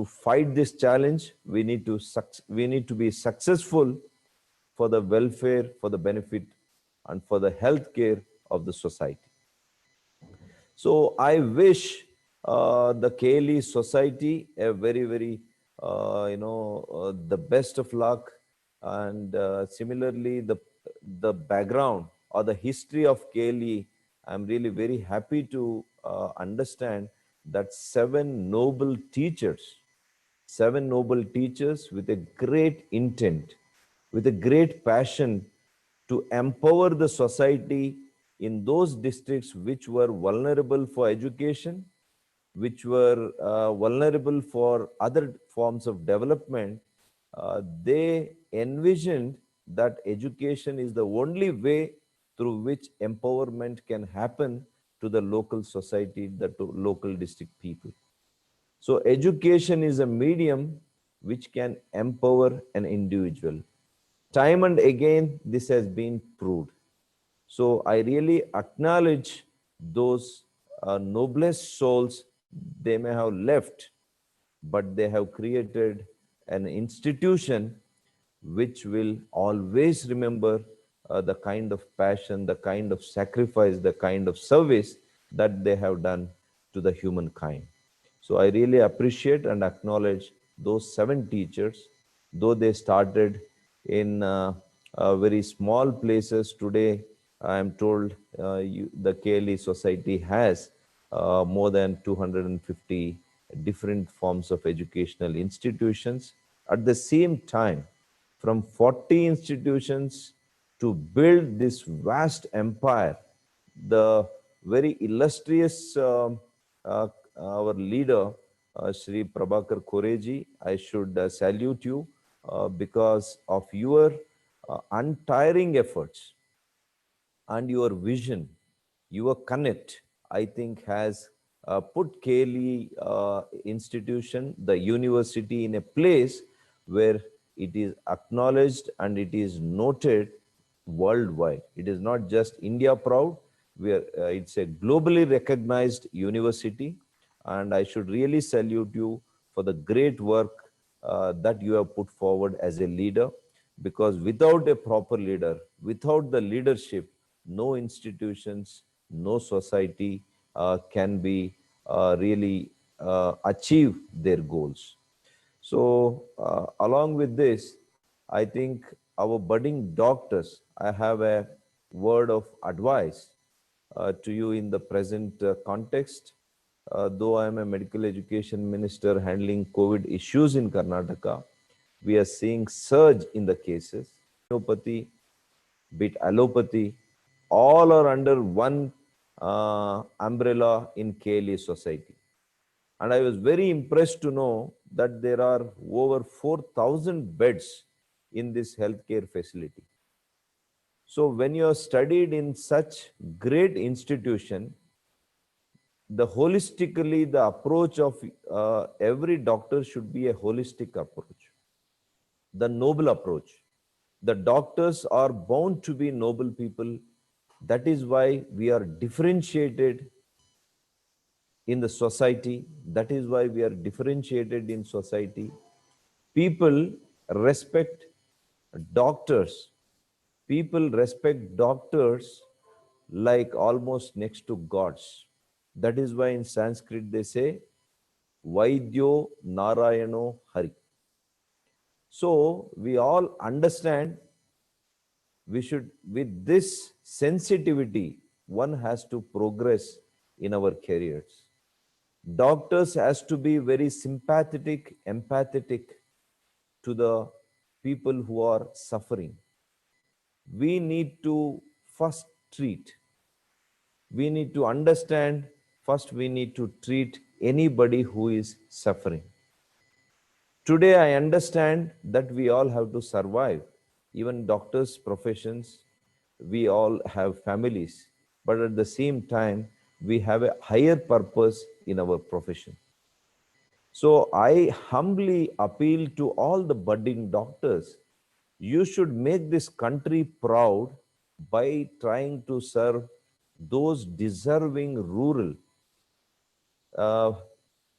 fight this challenge. We need to be successful for the welfare, for the benefit, and for the health care of the society. So I wish the KLE society a very, very, the best of luck. And similarly, the background or the history of KLE I'm really very happy to understand that seven noble teachers with a great intent, with a great passion to empower the society in those districts which were vulnerable for education, which were vulnerable for other forms of development. They envisioned that education is the only way through which empowerment can happen to the local society, to local district people. So education is a medium which can empower an individual. Time and again, this has been proved. So I really acknowledge those noblest souls. They may have left, but they have created an institution which will always remember the kind of passion, the kind of sacrifice, the kind of service that they have done to the humankind. So I really appreciate and acknowledge those seven teachers, though they started in very small places. Today, I am told the KLE Society has more than 250 different forms of educational institutions. At the same time, from 40 institutions to build this vast empire, the very illustrious our leader, Shri Prabhakar Koreji, I should salute you because of your untiring efforts and your vision, your connect, I think has put KLE institution, the university, in a place where it is acknowledged and it is noted worldwide. It is not just India proud, it's a globally recognized university. And I should really salute you for the great work that you have put forward as a leader, because without a proper leader, without the leadership, no institutions, no society can be really achieve their goals. So along with this, I think our budding doctors, I have a word of advice to you in the present context. Though I am a medical education minister handling COVID issues in Karnataka, we are seeing surge in the cases. Homeopathy, be it allopathy, all are under one umbrella in KLE society. And I was very impressed to know that there are over 4,000 beds in this healthcare facility. So when you are studied in such great institution, the approach of every doctor should be a holistic approach, the noble approach. The doctors are bound to be noble people. That is why we are differentiated in the society. That is why we are differentiated in society. People respect doctors. People respect doctors like almost next to gods. That is why in Sanskrit they say, Vaidyo Narayano Hari. So we all understand we should, with this sensitivity, one has to progress in our careers. Doctors has to be very sympathetic, empathetic to the people who are suffering. We need to first treat. We need to understand, first we need to treat anybody who is suffering. Today I understand that we all have to survive. Even doctors' professions, we all have families. But at the same time, we have a higher purpose in our profession. So I humbly appeal to all the budding doctors. You should make this country proud by trying to serve those deserving rural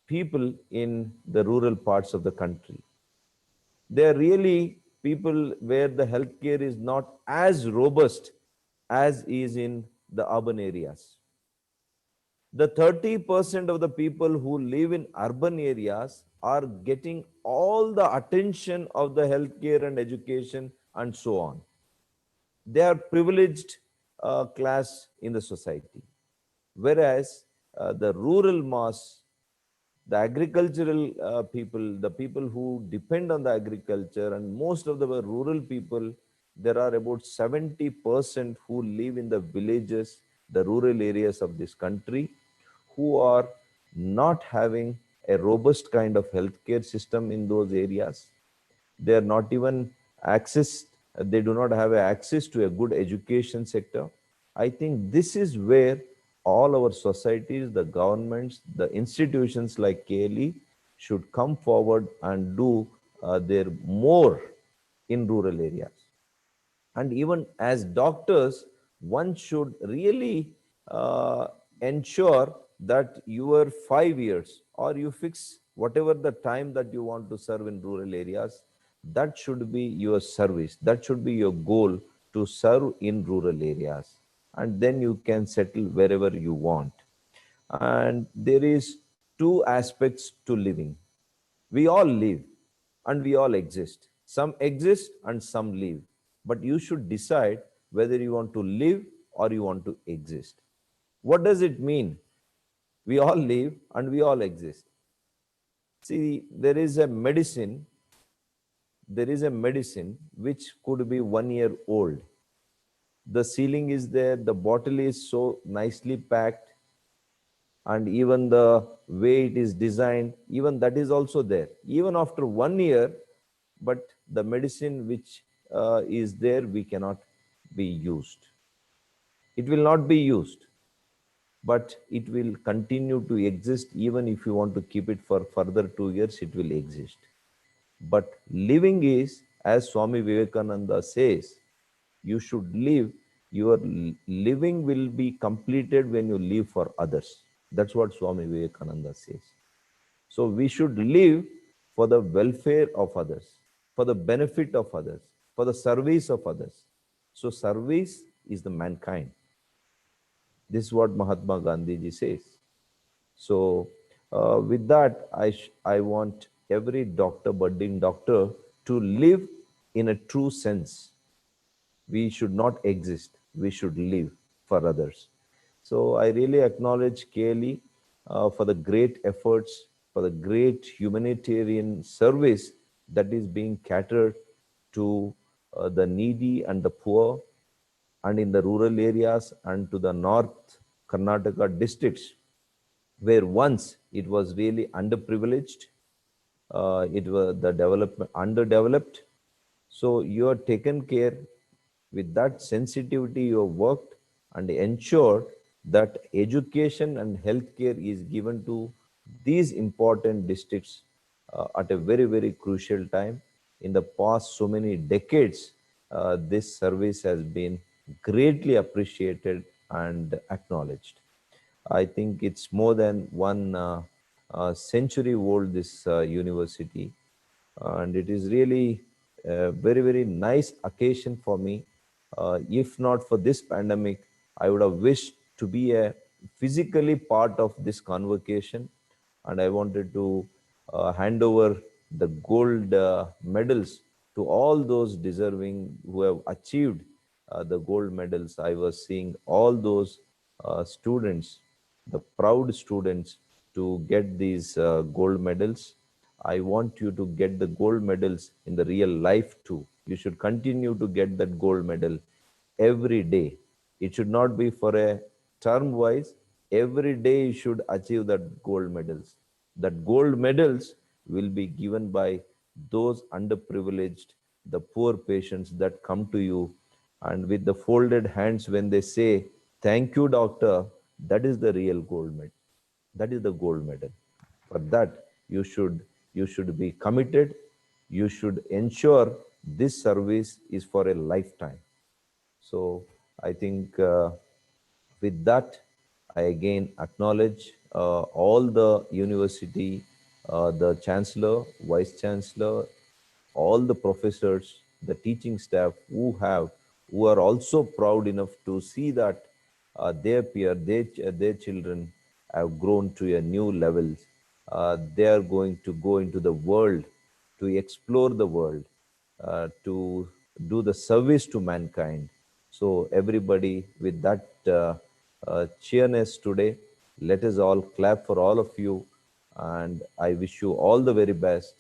people in the rural parts of the country. They are really people where the healthcare is not as robust as is in the urban areas. The 30% of the people who live in urban areas are getting all the attention of the healthcare and education and so on. They are privileged class in the society. Whereas the rural mass, the agricultural people, the people who depend on the agriculture, and most of the rural people, there are about 70% who live in the villages, the rural areas of this country, who are not having a robust kind of healthcare system in those areas. They are not even access, they do not have access to a good education sector. I think this is where all our societies, the governments, the institutions like KLE should come forward and do their more in rural areas. And even as doctors, one should really ensure that your 5 years, or you fix whatever the time that you want to serve in rural areas, that should be your service, that should be your goal, to serve in rural areas, and then you can settle wherever you want. And there is two aspects to living. We all live and we all exist. Some exist and some live. But you should decide whether you want to live or you want to exist. What does it mean? We all live and we all exist. See, there is a medicine which could be 1 year old. The sealing is there, the bottle is so nicely packed, and even the way it is designed, even that is also there. Even after 1 year, but the medicine which is there, we cannot be used. It will not be used, but it will continue to exist. Even if you want to keep it for further 2 years, it will exist. But living is, as Swami Vivekananda says, you should live. Your living will be completed when you live for others. That's what Swami Vivekananda says. So we should live for the welfare of others, for the benefit of others, for the service of others. So service is the mankind. This is what Mahatma Gandhi ji says. So with that, I want every doctor, budding doctor, to live in a true sense. We should not exist. We should live for others. So I really acknowledge KLE for the great efforts, for the great humanitarian service that is being catered to the needy and the poor, and in the rural areas and to the North Karnataka districts, where once it was really underprivileged, it was the development underdeveloped. So you are taken care. With that sensitivity, you have worked and ensured that education and healthcare is given to these important districts at a very, very crucial time. In the past so many decades, this service has been greatly appreciated and acknowledged. I think it's more than one century old, this university. And it is really a very, very nice occasion for me. If not for this pandemic, I would have wished to be a physically part of this convocation. And I wanted to hand over the gold medals to all those deserving who have achieved the gold medals. I was seeing all those students, the proud students, to get these gold medals. I want you to get the gold medals in the real life too. You should continue to get that gold medal every day. It should not be for a term wise. Every day you should achieve that gold medals. That gold medals will be given by those underprivileged, the poor patients that come to you, and with the folded hands when they say, "Thank you, doctor," that is the real gold medal. That is the gold medal. For that, you should be committed. You should ensure this service is for a lifetime. So I think with that, I again acknowledge all the university, the chancellor, vice chancellor, all the professors, the teaching staff who are also proud enough to see that their peer, their children have grown to a new level. They are going to go into the world, to explore the world, to do the service to mankind. So everybody with that cheerness today. Let us all clap for all of you, and I wish you all the very best.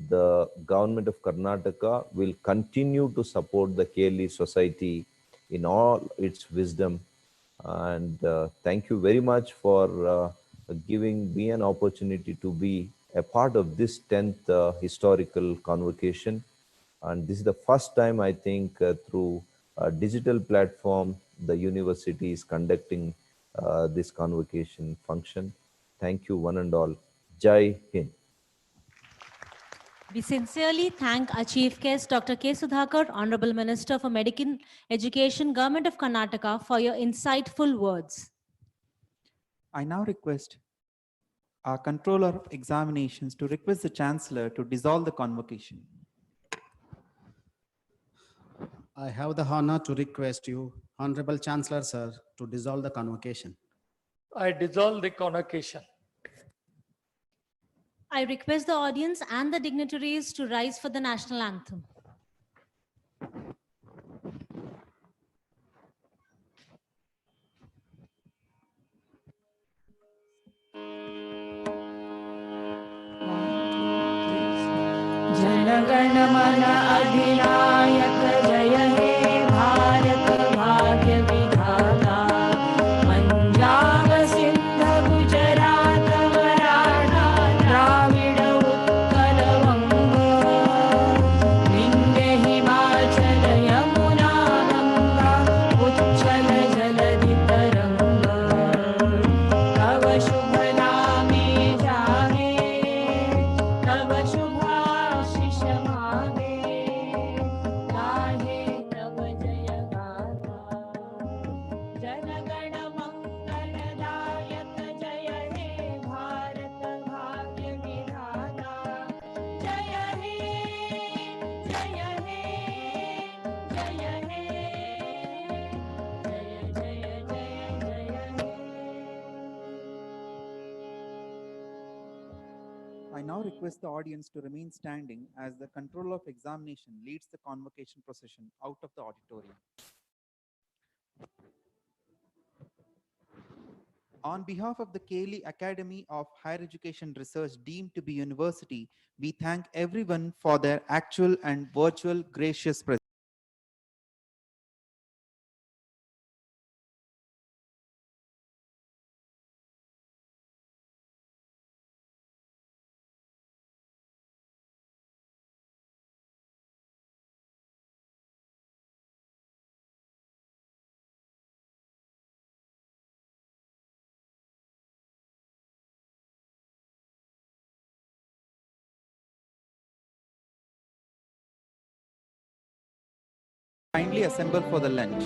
The government of Karnataka will continue to support the KLE society in all its wisdom. And thank you very much for giving me an opportunity to be a part of this 10th historical convocation. And this is the first time, I think, through a digital platform, the university is conducting this convocation function. Thank you, one and all. Jai Hind. We sincerely thank our Chief Guest, Dr. K. Sudhakar, Honorable Minister for Medical Education, Government of Karnataka, for your insightful words. I now request our Controller of Examinations to request the Chancellor to dissolve the convocation. I have the honor to request you, Honorable Chancellor, sir, to dissolve the convocation. I dissolve the convocation. I request the audience and the dignitaries to rise for the national anthem. जनगण मन अधिनायक जय हे भारत भाग्य विधाता पंजाब सिंध गुजरात मराठा द्राविड उत्कल वंग विंध्य हिमाचल यमुना गंगा उच्छल जलधि तरंग तव शुभ नामे जागे तव शुभाशिष मागे गाहे तव जय गाथा जनगण मंगलदायक जय हे भारत भाग्य विधाता जय हे जय हे जय हे जय जय जय जय हे I now request the audience to remain standing as the Controller of Examination leads the convocation procession out of the auditorium. On behalf of the KLE Academy of Higher Education Research deemed to be university, we thank everyone for their actual and virtual gracious presence. Kindly assemble for the lunch.